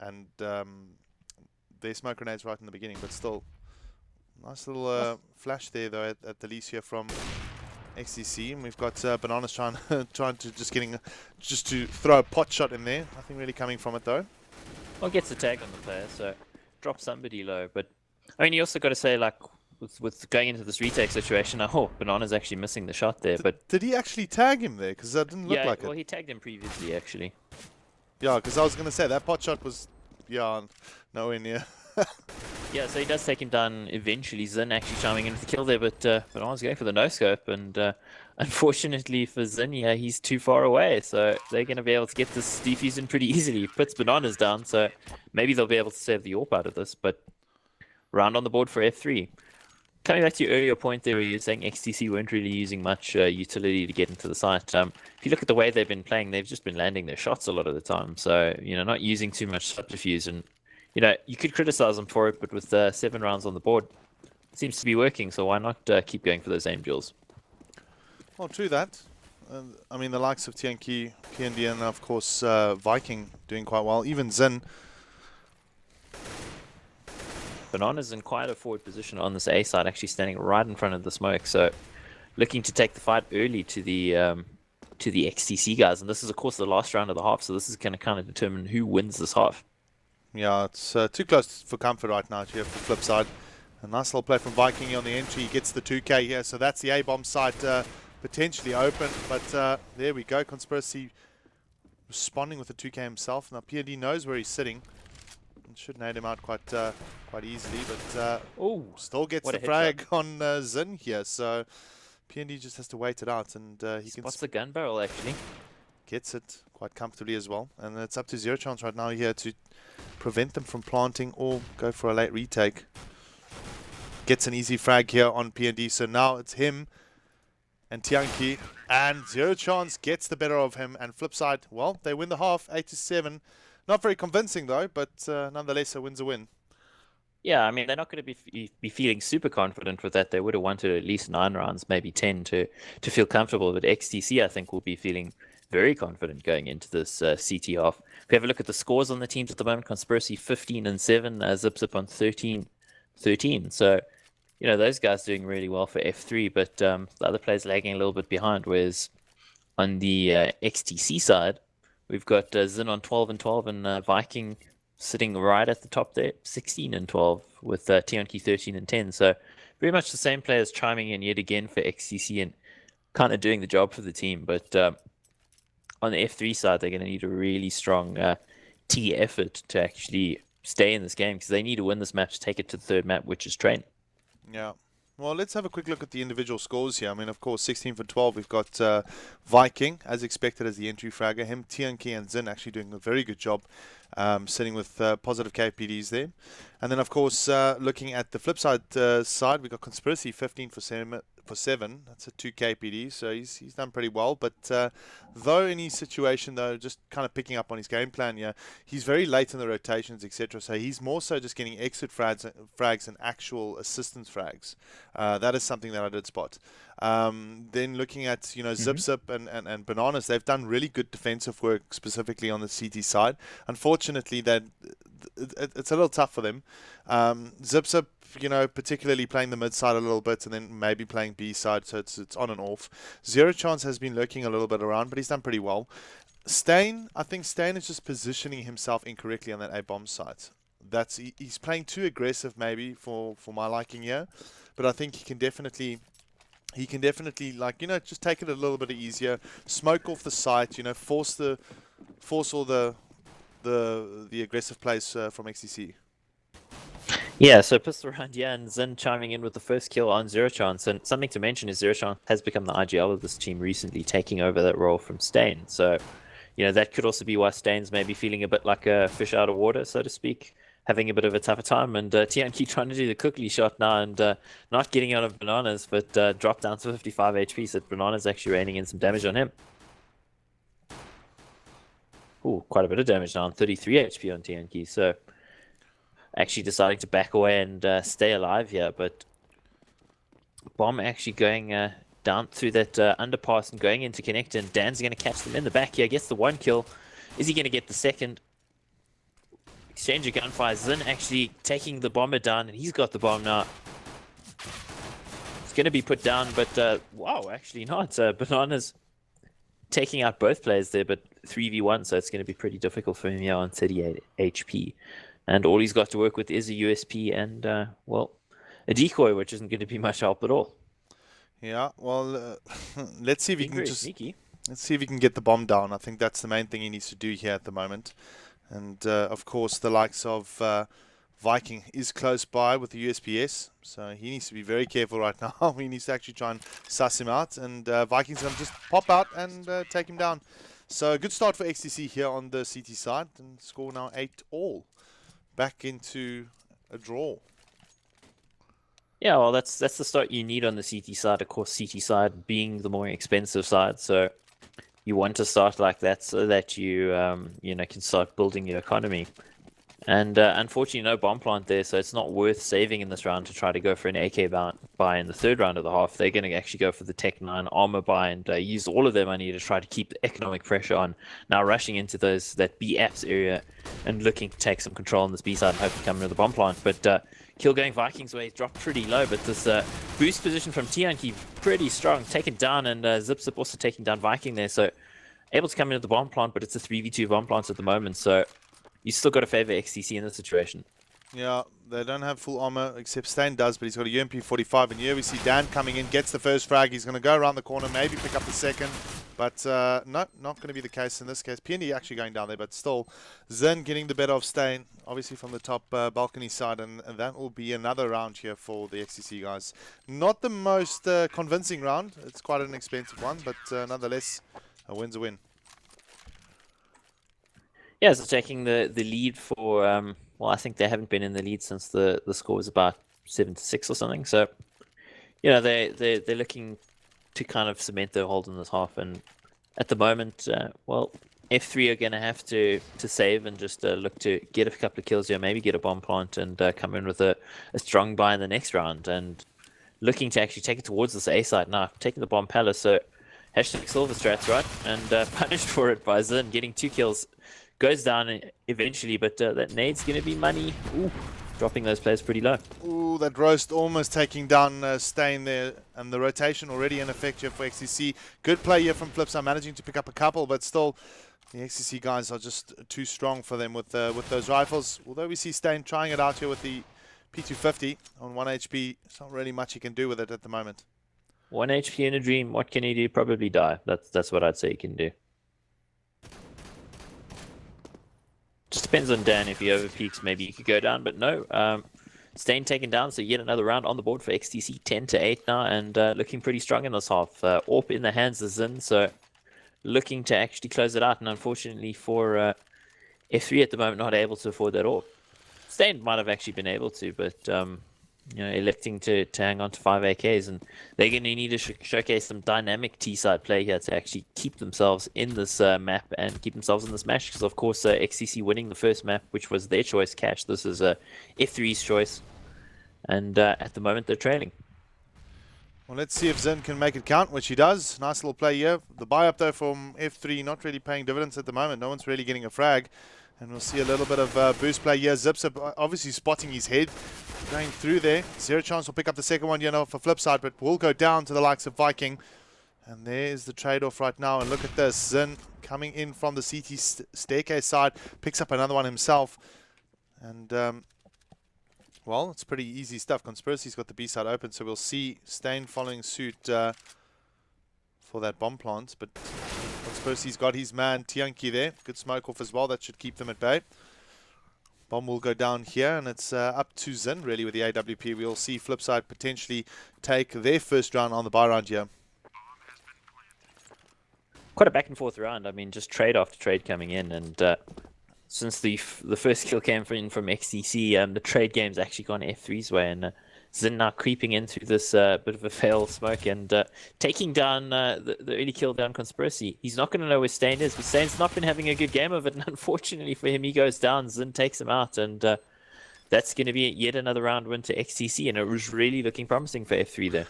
and their smoke grenades right in the beginning, but still, nice little flash there though at the least here from XTC, and we've got Bananas trying to just to throw a pot shot in there. Nothing really coming from it though. Well, gets the tag on the player, so drop somebody low. But I mean, you also got to say, like, with going into this retake situation, Banana's actually missing the shot there. But did he actually tag him there? Because that didn't look like it. Yeah, well, he tagged him previously actually. Yeah, because I was going to say that pot shot was, nowhere near. Yeah, so he does take him down eventually. Zin actually chiming in with the kill there, but Banana's going for the no-scope, and unfortunately for Zinnia, he's too far away, so they're going to be able to get this defusion pretty easily. Puts Bananas down, so maybe they'll be able to save the AWP out of this, but round on the board for F3. Coming back to your earlier point there, where you're saying XTC weren't really using much utility to get into the site. If you look at the way they've been playing, they've just been landing their shots a lot of the time. So, not using too much subterfuge. And, you could criticize them for it, but with 7 rounds on the board, it seems to be working. So why not keep going for those aim duels? Well, true that. I mean, the likes of TNK, PND, and of course Viking doing quite well. Even Zin. Banana's in quite a forward position on this A side, actually standing right in front of the smoke. So looking to take the fight early to the XTC guys. And this is, of course, the last round of the half. So this is going to kind of determine who wins this half. Yeah, it's too close for comfort right now here for Flipside. A nice little play from Viking on the entry. He gets the 2K here. So that's the A-bomb site potentially open. But there we go. Conspiracy responding with the 2K himself. Now PND knows where he's sitting. Should nade him out quite easily, but still gets the frag on Zin here. So PND just has to wait it out, and he can spots the gun barrel actually. Gets it quite comfortably as well, and it's up to Zero.Chance right now here to prevent them from planting or go for a late retake. Gets an easy frag here on PND, so now it's him and Tianki, and Zero.Chance gets the better of him, and Flipside, well, they win the half, 8-7. Not very convincing though, but nonetheless a win's a win. Yeah, I mean, they're not going to be feeling super confident with that. They would have wanted at least 9 rounds, maybe 10 to feel comfortable. But XTC, I think, will be feeling very confident going into this CT half. If we have a look at the scores on the teams at the moment, Conspiracy 15-7, Zip on 13-13. So, those guys doing really well for F3, but the other players lagging a little bit behind. Whereas on the XTC side, we've got Zin on 12-12 and Viking sitting right at the top there, 16-12 with Tionki 13-10. So very much the same players chiming in yet again for XTC and kind of doing the job for the team. But on the F3 side, they're going to need a really strong T effort to actually stay in this game because they need to win this match to take it to the third map, which is Train. Yeah. Well, let's have a quick look at the individual scores here. I mean, of course, 16 for 12, we've got Viking, as expected, as the entry fragger. Him, Tianki, and Zin actually doing a very good job sitting with positive KPDs there. And then, of course, looking at the flip side, we've got Conspiracy, 15 for 7. That's a 2 KPD, so he's done pretty well. But though in his situation, though, just kind of picking up on his game plan, yeah, he's very late in the rotations, etc. So he's more so just getting exit frags and actual assistance frags. That is something that I did spot. Then looking at Zip and Bananas, they've done really good defensive work specifically on the CT side. Unfortunately, that it's a little tough for them. Zip, particularly playing the mid side a little bit and then maybe playing B side, so it's on and off. Zero.Chance has been lurking a little bit around, but he's done pretty well. I think Stain is just positioning himself incorrectly on that A-bomb site. He's playing too aggressive maybe for my liking here, but I think he can definitely just take it a little bit easier, smoke off the site, force all the aggressive plays from XTC. Yeah, so pistol round, yeah, and Zin chiming in with the first kill on Zero.Chance. And something to mention is Zero.Chance has become the IGL of this team recently, taking over that role from Stain. So, that could also be why Stain's maybe feeling a bit like a fish out of water, so to speak, having a bit of a tougher time. And TNK trying to do the cookie shot now and not getting out of Bananas, but dropped down to 55 HP, so Bananas actually raining in some damage on him. Ooh, quite a bit of damage now on 33 HP on TNK, so actually deciding to back away and stay alive here, but Bomb actually going down through that underpass and going into connect, and Dan's going to catch them in the back here, gets the 1 kill. Is he going to get the second? Exchange of gunfire. Zin actually taking the bomber down, and he's got the bomb now. It's going to be put down, but wow, actually not. Bananas taking out both players there, but 3v1, so it's going to be pretty difficult for him here on 38 HP. And all he's got to work with is a USP and, well, a decoy, which isn't going to be much help at all. Yeah, well, let's see if he can just... sneaky. Let's see if he can get the bomb down. I think that's the main thing he needs to do here at the moment. And, of course, the likes of Viking is close by with the USPS, so he needs to be very careful right now. He needs to actually try and suss him out, and Vikings going to just pop out and take him down. So a good start for XTC here on the CT side, and score now 8-all. Back into a draw. Yeah, well, that's the start you need on the CT side. Of course, CT side being the more expensive side, so you want to start like that so that you can start building your economy. And unfortunately, no bomb plant there, so it's not worth saving in this round to try to go for an AK buy in the third round of the half. They're going to actually go for the Tech 9 armor buy and use all of their money to try to keep the economic pressure on. Now rushing into that BFs area and looking to take some control on this B side and hopefully come into the bomb plant. But kill going Vikings way dropped pretty low, but this boost position from Tianki pretty strong, taken down, and Zip also taking down Viking there, so able to come into the bomb plant, but it's a 3v2 bomb plant at the moment, so you still got to favor XTC in this situation. Yeah, they don't have full armor, except Stain does, but he's got a UMP 45, and here we see Dan coming in, gets the first frag. He's going to go around the corner, maybe pick up the second, but no, not going to be the case in this case. PND actually going down there, but still, Zin getting the better of Stain, obviously from the top balcony side, and that will be another round here for the XTC guys. Not the most convincing round, it's quite an expensive one, but nonetheless, a win's a win. Yeah, so taking the lead for well, I think they haven't been in the lead since the score was about 7-6 or something. So, they're looking to kind of cement their hold in this half, and at the moment, well, F3 are going to have to save and just look to get a couple of kills here, maybe get a bomb plant and come in with a strong buy in the next round, and looking to actually take it towards this A side now, taking the bomb palace. So hashtag silver strats, right? And punished for it by Zin, getting 2 kills. Goes down eventually, but that nade's going to be money. Ooh, dropping those players pretty low. Ooh, that roast almost taking down Stain there, and the rotation already in effect here for XCC. Good play here from Flipside, managing to pick up a couple, but still, the XCC guys are just too strong for them with those rifles. Although we see Stain trying it out here with the P250 on 1 HP, there's not really much he can do with it at the moment. 1 HP in a dream, what can he do? Probably die. That's what I'd say he can do. Just depends on Dan. If he overpeaks, maybe he could go down, but no. Stain taken down, so yet another round on the board for XTC, 10-8 now, and looking pretty strong in this half. AWP in the hands of Zin, so looking to actually close it out, and unfortunately for F3 at the moment, not able to afford that AWP. Stain might have actually been able to, but electing to hang on to 5 AKs, and they're going to need to showcase some dynamic T-side play here to actually keep themselves in this map and keep themselves in this match, because of course XCC winning the first map, which was their choice, Cash, this is F3's choice, and at the moment they're trailing. Well, let's see if Zin can make it count, which he does. Nice little play here. The buy-up though from F3 not really paying dividends at the moment. No one's really getting a frag. And we'll see a little bit of boost play here. Zips obviously spotting his head. Going through there. Zero chance we'll pick up the second one, for Flipside, but will go down to the likes of Viking. And there's the trade-off right now. And look at this. Zin coming in from the CT staircase side. Picks up another one himself. And, well, it's pretty easy stuff. Conspiracy's got the B side open, so we'll see Stain following suit for that bomb plant. But Conspiracy's got his man Tianki there. Good smoke off as well. That should keep them at bay. Bomb will go down here, and it's up to Zin really with the AWP. We'll see Flipside potentially take their first round on the buy round here. Quite a back and forth round. I mean, just trade after trade coming in, and since the first kill came from XTC, the trade game's actually gone F3's way, and Zin now creeping in through this bit of a fail smoke and taking down the early kill down Conspiracy. He's not going to know where Stain is, but Stain's not been having a good game of it, and unfortunately for him, he goes down. Zin takes him out, and that's going to be yet another round win to XTC, and it was really looking promising for F3 there.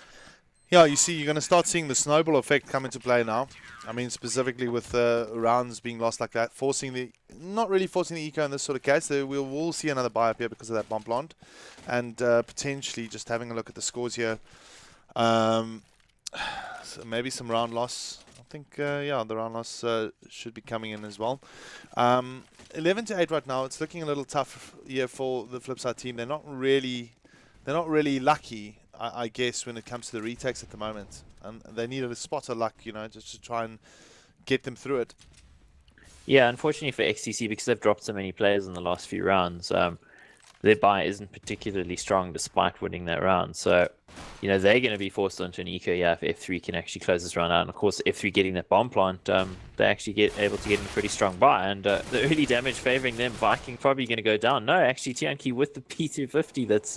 Yeah, you see, you're going to start seeing the snowball effect come into play now. I mean, specifically with rounds being lost like that, not really forcing the eco in this sort of case. So we'll see another buy up here because of that bomb plant, and potentially just having a look at the scores here. So maybe some round loss. I think, yeah, the round loss should be coming in as well. 11-8 right now. It's looking a little tough here for the Flipside team. They're not really lucky, I guess, when it comes to the retakes at the moment. And they needed a spot of luck, just to try and get them through it. Yeah, unfortunately for XTC, because they've dropped so many players in the last few rounds, their buy isn't particularly strong despite winning that round. So, they're going to be forced onto an eco if F3 can actually close this round out. And of course, F3 getting that bomb plant, they actually get able to get in a pretty strong buy. And the early damage favoring them, Viking probably going to go down. No, actually, Tianqi with the P250 that's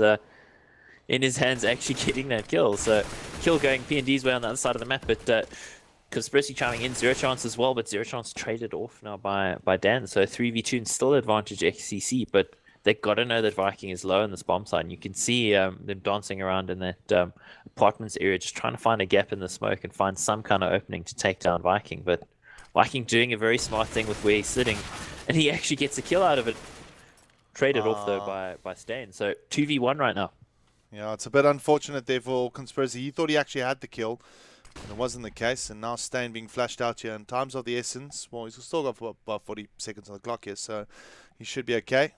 in his hands actually getting that kill. So, kill going P&D's way on the other side of the map, but Conspiracy chiming in, zero chance as well, but zero chance traded off now by Dan. So 3v2 and still advantage XCC, but they got to know that Viking is low in this bomb side. And you can see them dancing around in that apartments area, just trying to find a gap in the smoke and find some kind of opening to take down Viking. But Viking doing a very smart thing with where he's sitting, and he actually gets a kill out of it. Traded off though by Stain. So 2v1 right now. Yeah, it's a bit unfortunate there for Conspiracy. He thought he actually had the kill. And it wasn't the case, and now Stain being flashed out here. And times of the essence, well, he's still got about 40 seconds on the clock here, so he should be okay.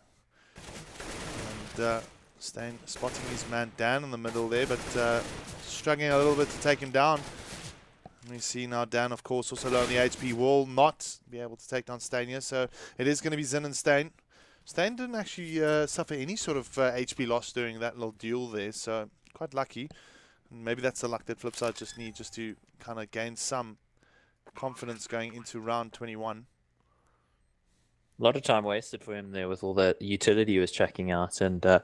And Stain spotting his man Dan in the middle there, but struggling a little bit to take him down. And we see now Dan, of course, also low on the HP, will not be able to take down Stain here, so it is going to be Zin and Stain. Stain didn't actually suffer any sort of HP loss during that little duel there, so quite lucky. Maybe that's the luck that Flipside just need just to kind of gain some confidence going into round 21. A lot of time wasted for him there with all the utility he was checking out, and the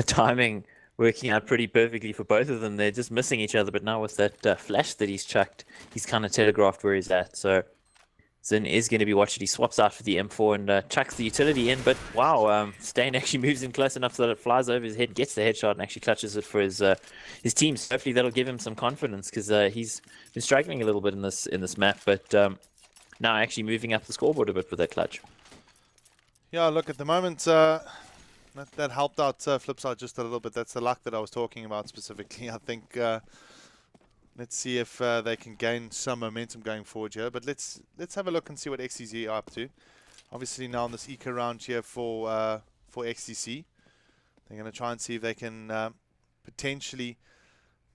timing working out pretty perfectly for both of them. They're just missing each other, but now with that flash that he's chucked, he's kind of telegraphed where he's at. So Zin is going to be watching. He swaps out for the M4 and chucks the utility in, but wow, Stain actually moves in close enough so that it flies over his head, gets the headshot, and actually clutches it for his team. So hopefully that'll give him some confidence, because he's been struggling a little bit in this map, but now actually moving up the scoreboard a bit with that clutch. Yeah, look, at the moment, that helped out Flipside just a little bit. That's the luck that I was talking about specifically. I think let's see if they can gain some momentum going forward here. But let's have a look and see what XCC are up to. Obviously now on this eco round here for XCC, they're going to try and see if they can potentially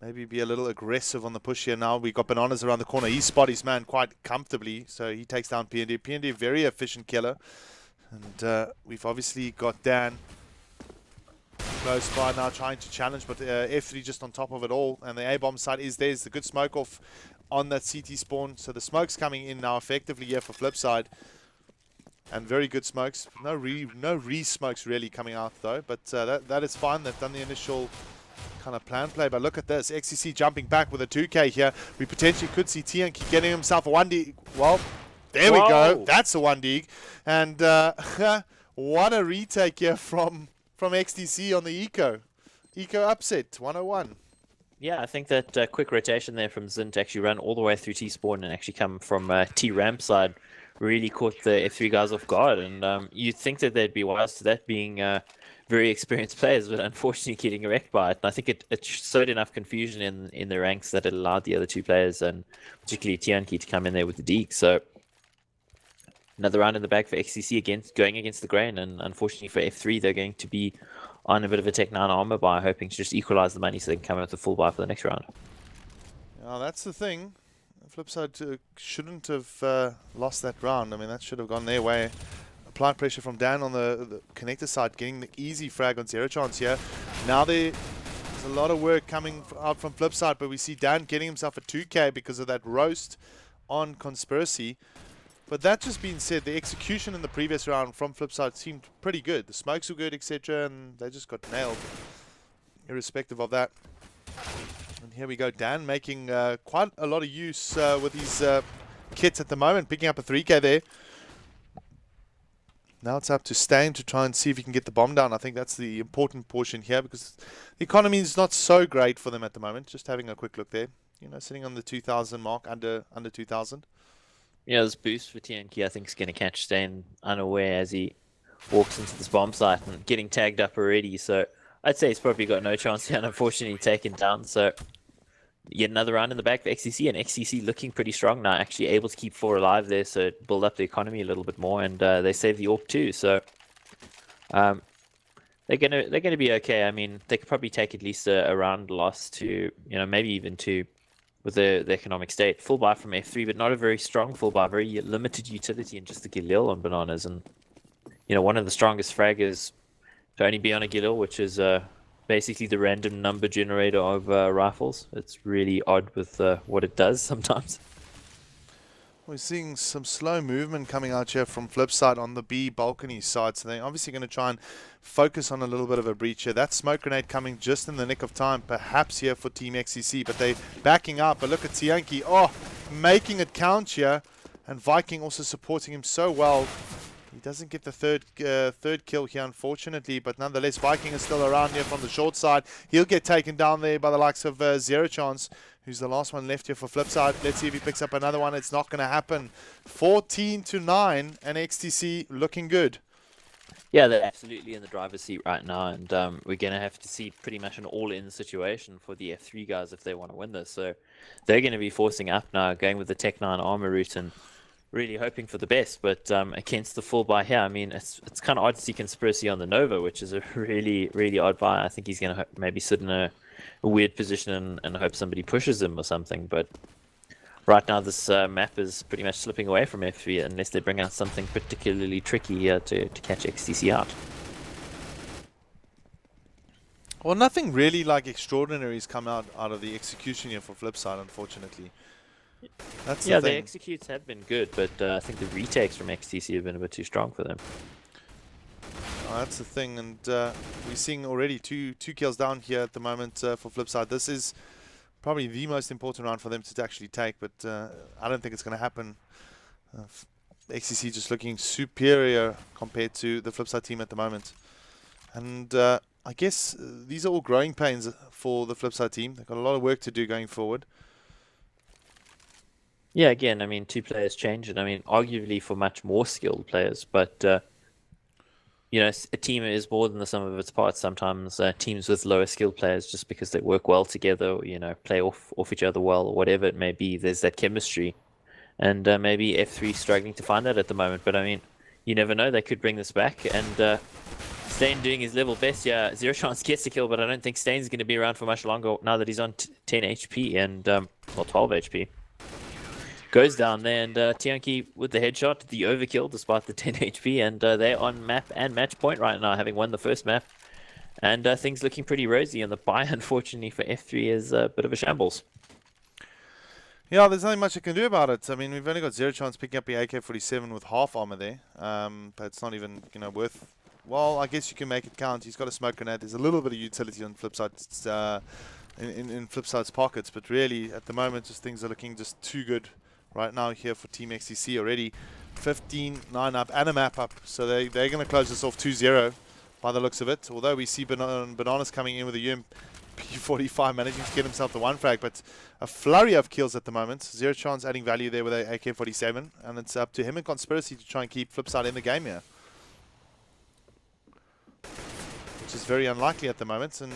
maybe be a little aggressive on the push here now. We got Bananas around the corner. He spotted his man quite comfortably, so he takes down PND. PND, very efficient killer. And we've obviously got Dan close by now trying to challenge, but F3 just on top of it all, and the A-bomb side is there. There's the good smoke off on that CT spawn, so the smoke's coming in now effectively here for Flipside, and very good smokes. No re-smokes really coming out though, but that is fine. They've done the initial kind of plan play, but look at this. XCC jumping back with a 2K here. We potentially could see Tianqi getting himself a 1D. Well, there we go. That's a 1D. And what a retake here from XTC on the Eco upset, 101. Yeah, I think that quick rotation there from Zin to actually run all the way through T-spawn and actually come from T-ramp side really caught the F3 guys off guard. And you'd think that they'd be wise to that, being very experienced players, but unfortunately getting wrecked by it. And I think it showed enough confusion in the ranks that it allowed the other two players, and particularly Tianqi, to come in there with the deke. So another round in the bag for XCC going against the grain, and unfortunately for F3, they're going to be on a bit of a Tech 9 armor buy, hoping to just equalize the money so they can come out with a full buy for the next round. Now that's the thing. Flipside shouldn't have lost that round. I mean, that should have gone their way. Applied pressure from Dan on the connector side, getting the easy frag on zero chance here. Now there's a lot of work coming out from Flipside, but we see Dan getting himself a 2K because of that roast on Conspiracy. But that just being said, the execution in the previous round from Flipside seemed pretty good. The smokes were good, etc., and they just got nailed, irrespective of that. And here we go, Dan making quite a lot of use with his kits at the moment, picking up a 3K there. Now it's up to Stain to try and see if he can get the bomb down. I think that's the important portion here, because the economy is not so great for them at the moment. Just having a quick look there, sitting on the 2,000 mark, under 2,000. Yeah, this boost for Tianqi, I think, is going to catch Stain unaware as he walks into this bomb site and getting tagged up already. So I'd say he's probably got no chance here, and unfortunately taken down. So yet another round in the back for XCC, and XCC looking pretty strong now, actually able to keep 4 alive there, so build up the economy a little bit more, and they save the AWP too. So they're gonna be okay. I mean, they could probably take at least a round loss to, maybe even 2. With the economic state. Full buy from F3, but not a very strong full buy, very limited utility and just the Galil on Bananas. And, one of the strongest fraggers to only be on a Gilil, which is basically the random number generator of rifles. It's really odd with what it does sometimes. We're seeing some slow movement coming out here from Flipside on the B balcony side, so they're obviously going to try and focus on a little bit of a breach here. That smoke grenade coming just in the nick of time, perhaps here for Team XCC, but they're backing up. But look at Tianki, making it count here, and Viking also supporting him so well. He doesn't get the third kill here, unfortunately, but nonetheless, Viking is still around here from the short side. He'll get taken down there by the likes of Zero Chance, who's the last one left here for Flipside. Let's see if he picks up another one. It's not going to happen. 14-9, and XTC looking good. Yeah, they're absolutely in the driver's seat right now, and we're going to have to see pretty much an all-in situation for the F3 guys if they want to win this. So they're going to be forcing up now, going with the Tech 9 armor route, and really hoping for the best, but against the full buy here, I mean, it's kind of odd to see Conspiracy on the Nova, which is a really, really odd buy. I think he's going to maybe sit in a weird position and hope somebody pushes him or something, but right now this map is pretty much slipping away from F3 unless they bring out something particularly tricky here to catch XTC out. Well, nothing really like extraordinary has come out of the execution here for Flipside, unfortunately. That's yeah, the the executes have been good, but I think the retakes from XTC have been a bit too strong for them. That's the thing, and we're seeing already two kills down here at the moment for Flipside. This is probably the most important round for them to actually take, but I don't think it's going to happen. XTC just looking superior compared to the Flipside team at the moment. And I guess these are all growing pains for the Flipside team. They've got a lot of work to do going forward. Yeah, again, I mean, two players change, and I mean, arguably for much more skilled players, but you know, a team is more than the sum of its parts. Sometimes teams with lower skilled players, just because they work well together, or, you know, play off each other well, or whatever it may be, there's that chemistry, and maybe F3 struggling to find that at the moment. But I mean, you never know; they could bring this back, and Stain doing his level best. Yeah, Zero Chance gets the kill, but I don't think Stain's going to be around for much longer now that he's on 10 HP and or 12 HP. Goes down there, and Tianki with the headshot, the overkill despite the 10 HP, and they're on map and match point right now, having won the first map. And things looking pretty rosy, and the buy, unfortunately, for F3 is a bit of a shambles. Yeah, there's nothing much I can do about it. I mean, we've only got Zero Chance picking up the AK-47 with half armor there, but it's not even, you know, worth... Well, I guess you can make it count. He's got a smoke grenade. There's a little bit of utility on Flipside's, in Flipside's pockets, but really, at the moment, just things are looking just too good right now here for Team XCC. Already 15-9 up and a map up, so they're going to close this off 2-0 by the looks of it. Although we see Bananas coming in with a UMP45, managing to get himself the one frag, but a flurry of kills at the moment. Zero Chance adding value there with a AK-47, and it's up to him and Conspiracy to try and keep Flipside in the game here, which is very unlikely at the moment. And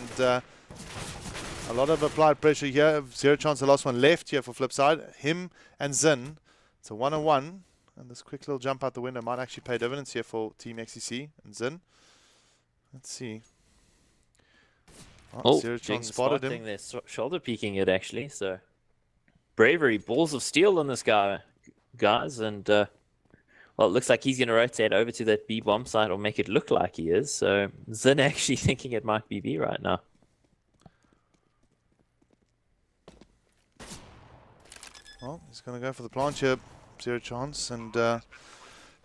a lot of applied pressure here. Zero Chance, the last one left here for Flipside. Him and Zin. It's a 1-on-1. And this quick little jump out the window might actually pay dividends here for Team XCC and Zin. Let's see. Oh, Zero Chance spotted him. They're shoulder peeking it, actually. So, bravery, balls of steel on this guy, guys. And, well, it looks like he's going to rotate over to that B bomb site, or make it look like he is. So, Zin actually thinking it might be B right now. Well, he's going to go for the plant here, Zero Chance, and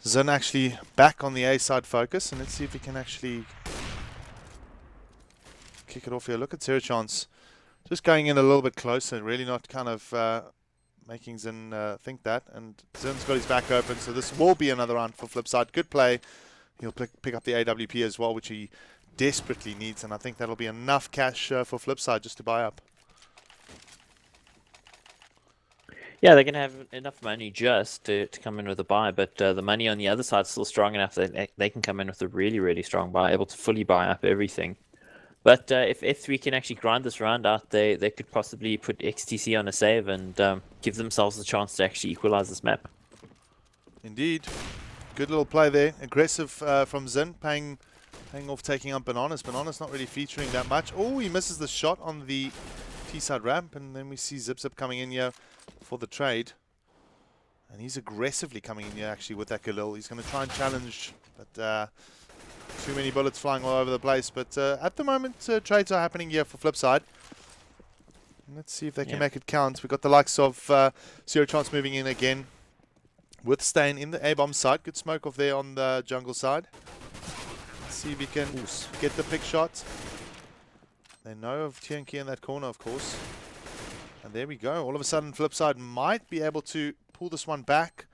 Zin actually back on the A side focus, and let's see if he can actually kick it off here. Look at Zero Chance, just going in a little bit closer, really not kind of making Zin think that, and Zin's got his back open, so this will be another round for Flipside. Good play. He'll pick up the AWP as well, which he desperately needs, and I think that'll be enough cash for Flipside just to buy up. Yeah, they're going to have enough money just to come in with a buy, but the money on the other side is still strong enough that they can come in with a really, really strong buy, able to fully buy up everything. But if F3 can actually grind this round out, they could possibly put XTC on a save and give themselves the chance to actually equalize this map. Indeed. Good little play there. Aggressive from Zin, paying off, taking up Bananas. Bananas not really featuring that much. Oh, he misses the shot on the T-side ramp, and then we see Zip coming in here for the trade. And he's aggressively coming in here actually with that Galil. He's going to try and challenge, but Too many bullets flying all over the place. But at the moment, trades are happening here for Flipside. Let's see if they can make it count. We've got the likes of Zero Chance moving in again. With Stain in the A-bomb side. Good smoke off there on the jungle side. Let's see if he can get the pick shot. They know of TNK in that corner, of course. And there we go. All of a sudden, Flipside might be able to pull this one back.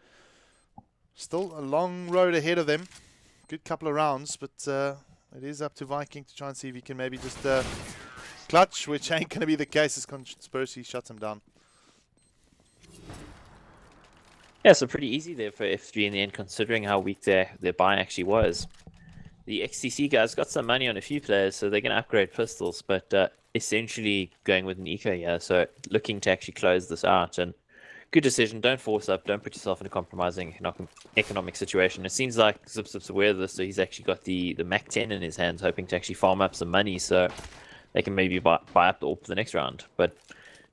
Still a long road ahead of them. Good couple of rounds, but it is up to Viking to try and see if he can maybe just clutch, which ain't going to be the case as Conspiracy shuts him down. Yeah, so pretty easy there for F3 in the end, considering how weak their buy actually was. The XTC guys got some money on a few players, so they're going to upgrade pistols, but essentially going with an eco here, so looking to actually close this out. And good decision, don't force up, don't put yourself in a compromising economic situation. It seems like Zip's aware of this, so he's actually got the Mac 10 in his hands, hoping to actually farm up some money so they can maybe buy up the AWP for the next round. But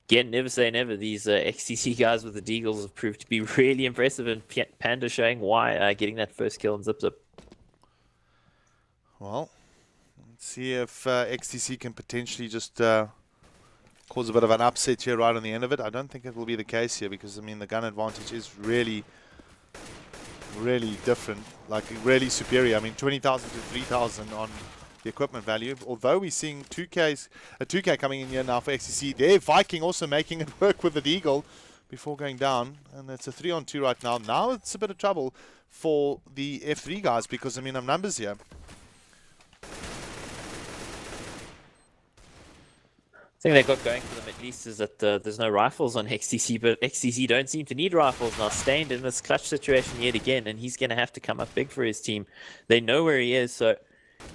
again, never say never. These XTC guys with the Deagles have proved to be really impressive, and Panda showing why, getting that first kill on Zip. Well, let's see if XTC can potentially just cause a bit of an upset here right on the end of it. I don't think it will be the case here because, I mean, the gun advantage is really, really different, like really superior. I mean, 20,000 to 3,000 on the equipment value. Although we're seeing a 2K coming in here now for XTC. There, Viking also making it work with the Deagle before going down. And it's a 3-on-2 right now. Now it's a bit of trouble for the F3 guys because, I mean, of numbers here. Thing they got going for them at least is that there's no rifles on XTC, but XTC don't seem to need rifles now. Stained in this clutch situation yet again, and he's going to have to come up big for his team. They know where he is, so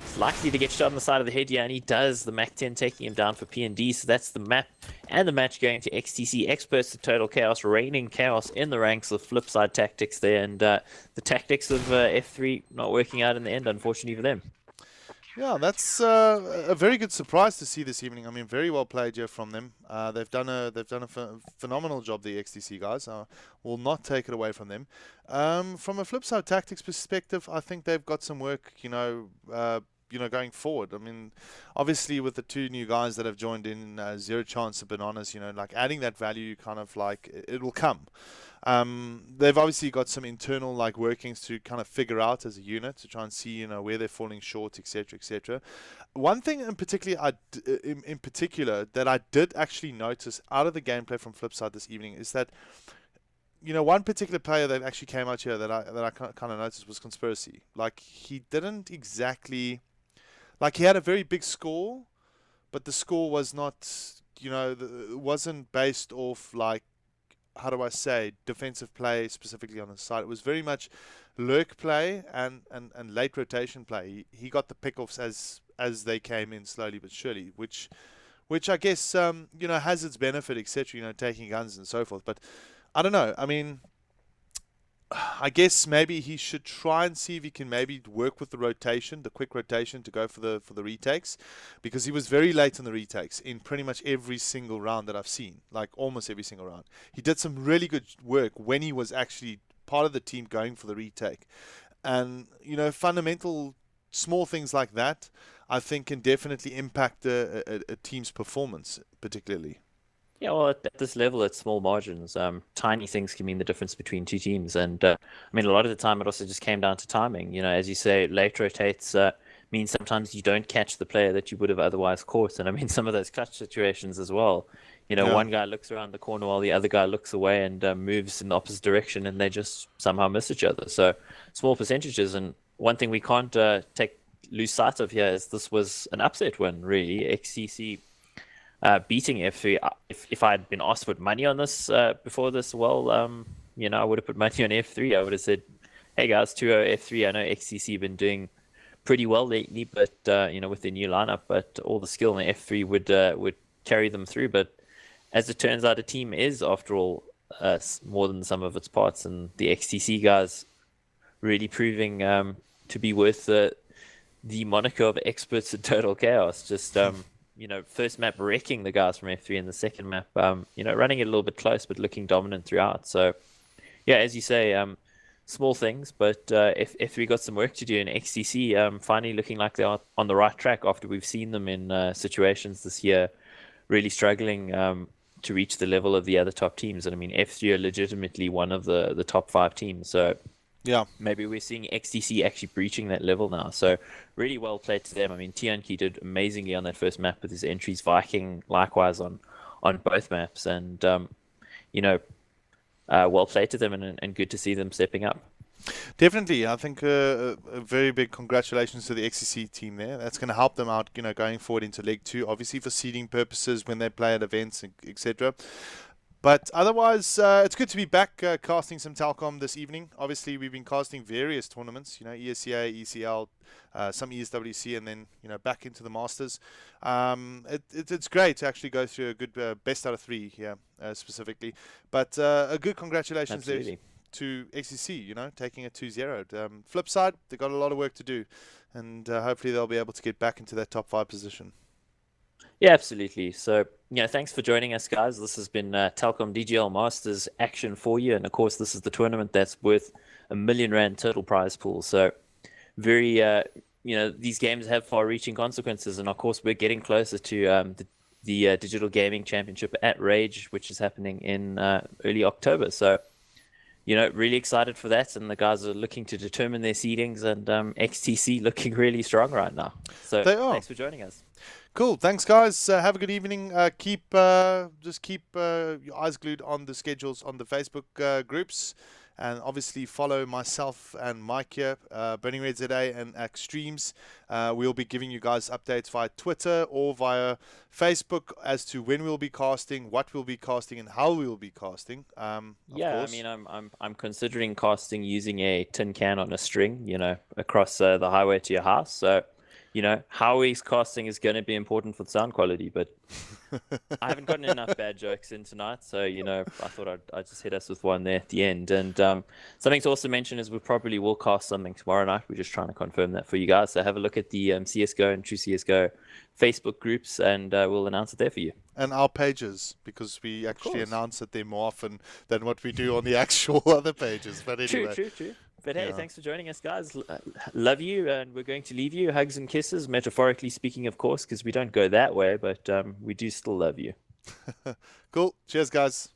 he's likely to get shot on the side of the head, yeah, and he does. The Mac 10 taking him down for P&D, so that's the map and the match going to XTC. Xperts to Total.Chaos, reigning chaos in the ranks of Flipside tactics there, and the tactics of F3 not working out in the end, unfortunately for them. Yeah, that's a very good surprise to see this evening. I mean, very well played here from them. They've done a phenomenal job, the XTC guys. Will not take it away from them. From a Flipside tactics perspective, I think they've got some work, going forward. I mean, obviously with the two new guys that have joined in, Zero Chance and Bananas, like adding that value, kind of like it will come. They've obviously got some internal workings to kind of figure out as a unit to try and see where they're falling short, etc., etc. One thing in particular that I did actually notice out of the gameplay from Flipside this evening is that one particular player that actually came out here that I kind of noticed was Conspiracy. Like, he didn't exactly, he had a very big score, but the score was not, wasn't based off how do I say, defensive play specifically on the side. It was very much lurk play and late rotation play. He got the pickoffs as they came in slowly but surely, which I guess has its benefit, etc. Taking guns and so forth. But I don't know. I mean, I guess maybe he should try and see if he can maybe work with the rotation, the quick rotation, to go for the retakes, because he was very late in the retakes in pretty much every single round that I've seen, like almost every single round. He did some really good work when he was actually part of the team going for the retake, and fundamental small things like that, I think, can definitely impact a team's performance, particularly. Yeah, well, at this level, it's small margins. Tiny things can mean the difference between two teams. And I mean, a lot of the time, it also just came down to timing. As you say, late rotates means sometimes you don't catch the player that you would have otherwise caught. And I mean, some of those clutch situations as well. One guy looks around the corner while the other guy looks away and moves in the opposite direction, and they just somehow miss each other. So small percentages. And one thing we can't lose sight of here is this was an upset win, really. XCC beating F3. If I had been asked to put money on this before this, well, I would have put money on F3. I would have said, hey guys, 2-0 F3. I know XCC have been doing pretty well lately, but with their new lineup, but all the skill in the F3 would carry them through. But as it turns out, a team is, after all, more than the sum of its parts, and the XTC guys really proving to be worth the moniker of experts at Total.Chaos. Just first map wrecking the guys from F3, and the second map, running it a little bit close but looking dominant throughout. So, yeah, as you say, small things, but if we got some work to do in XTC, finally looking like they are on the right track after we've seen them in situations this year, really struggling to reach the level of the other top teams. And I mean, F3 are legitimately one of the top five teams. So Yeah. maybe we're seeing XTC actually breaching that level now. So really well played to them. I mean, Tianqi did amazingly on that first map with his entries. Viking likewise on both maps, and you know, well played to them, and good to see them stepping up. Definitely, I think a very big congratulations to the XCC team there. That's going to help them out, going forward into Leg 2, obviously for seeding purposes when they play at events, etc. But otherwise, it's good to be back casting some Telkom this evening. Obviously, we've been casting various tournaments, ESCA, ECL, some ESWC, and then, back into the Masters. It's great to actually go through a good best out of three here, specifically. But a good congratulations there Absolutely. to XCC, taking it 2-0. Flipside, they've got a lot of work to do, and hopefully they'll be able to get back into that top 5 position. Yeah, absolutely. So, thanks for joining us, guys. This has been Telkom DGL Masters action for you. And of course, this is the tournament that's worth R1 million total prize pool. So, very, these games have far reaching consequences. And of course, we're getting closer to the Digital Gaming Championship at Rage, which is happening in early October. So, really excited for that. And the guys are looking to determine their seedings, and XTC looking really strong right now. So, They are. thanks for joining us. Cool. Thanks, guys. Have a good evening. Keep your eyes glued on the schedules on the Facebook groups, and obviously follow myself and Mike here, Burning Red ZA and Xtremes. We'll be giving you guys updates via Twitter or via Facebook as to when we'll be casting, what we'll be casting, and how we'll be casting. Of course. I mean, I'm considering casting using a tin can on a string, across the highway to your house. So, how he's casting is going to be important for the sound quality. But I haven't gotten enough bad jokes in tonight, so I thought I'd just hit us with one there at the end. And something to also mention is we probably will cast something tomorrow night. We're just trying to confirm that for you guys. So have a look at the CS:GO and True CS:GO Facebook groups, and we'll announce it there for you. And our pages, because we actually announce it there more often than what we do on the actual other pages. But anyway. True. But hey, thanks for joining us, guys. Love you, and we're going to leave you. Hugs and kisses, metaphorically speaking, of course, because we don't go that way, but we do still love you. Cool. Cheers, guys.